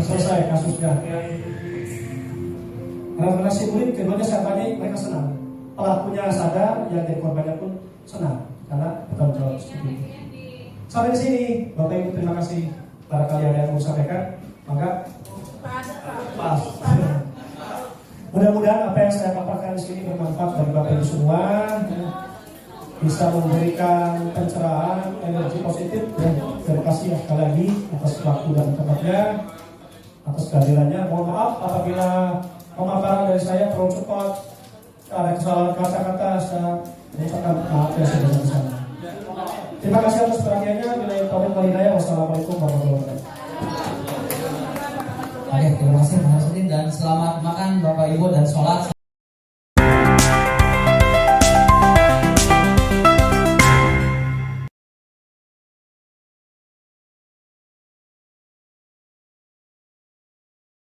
A: Selesai kasusnya. Karena si murid keduanya saya tanya mereka senang. Pelakunya sadar, yang jadi korbannya pun senang karena bertanggung jawab seperti itu. Sampai di sini, Bapak Ibu terima kasih. Barangkali ada yang mau sampaikan, maka pas. Mudah-mudahan apa yang saya paparkan di sini bermanfaat bagi Bapak Ibu semua, bisa memberikan pencerahan, energi positif, dan terima kasih sekali lagi atas waktu dan tempatnya, atas kehadirannya. Mohon maaf apabila pemaparan dari saya terlalu cepat, ada kesalahan kata-kata, saya mengucapkan maaf yang sebesar-besarnya. Terima kasih atas perhatiannya. Billahi taufiq wal hidayah. Wassalamualaikum warahmatullahi wabarakatuh.
E: Oke, terima kasih Pak Hasan dan selamat makan Bapak Ibu dan sholat.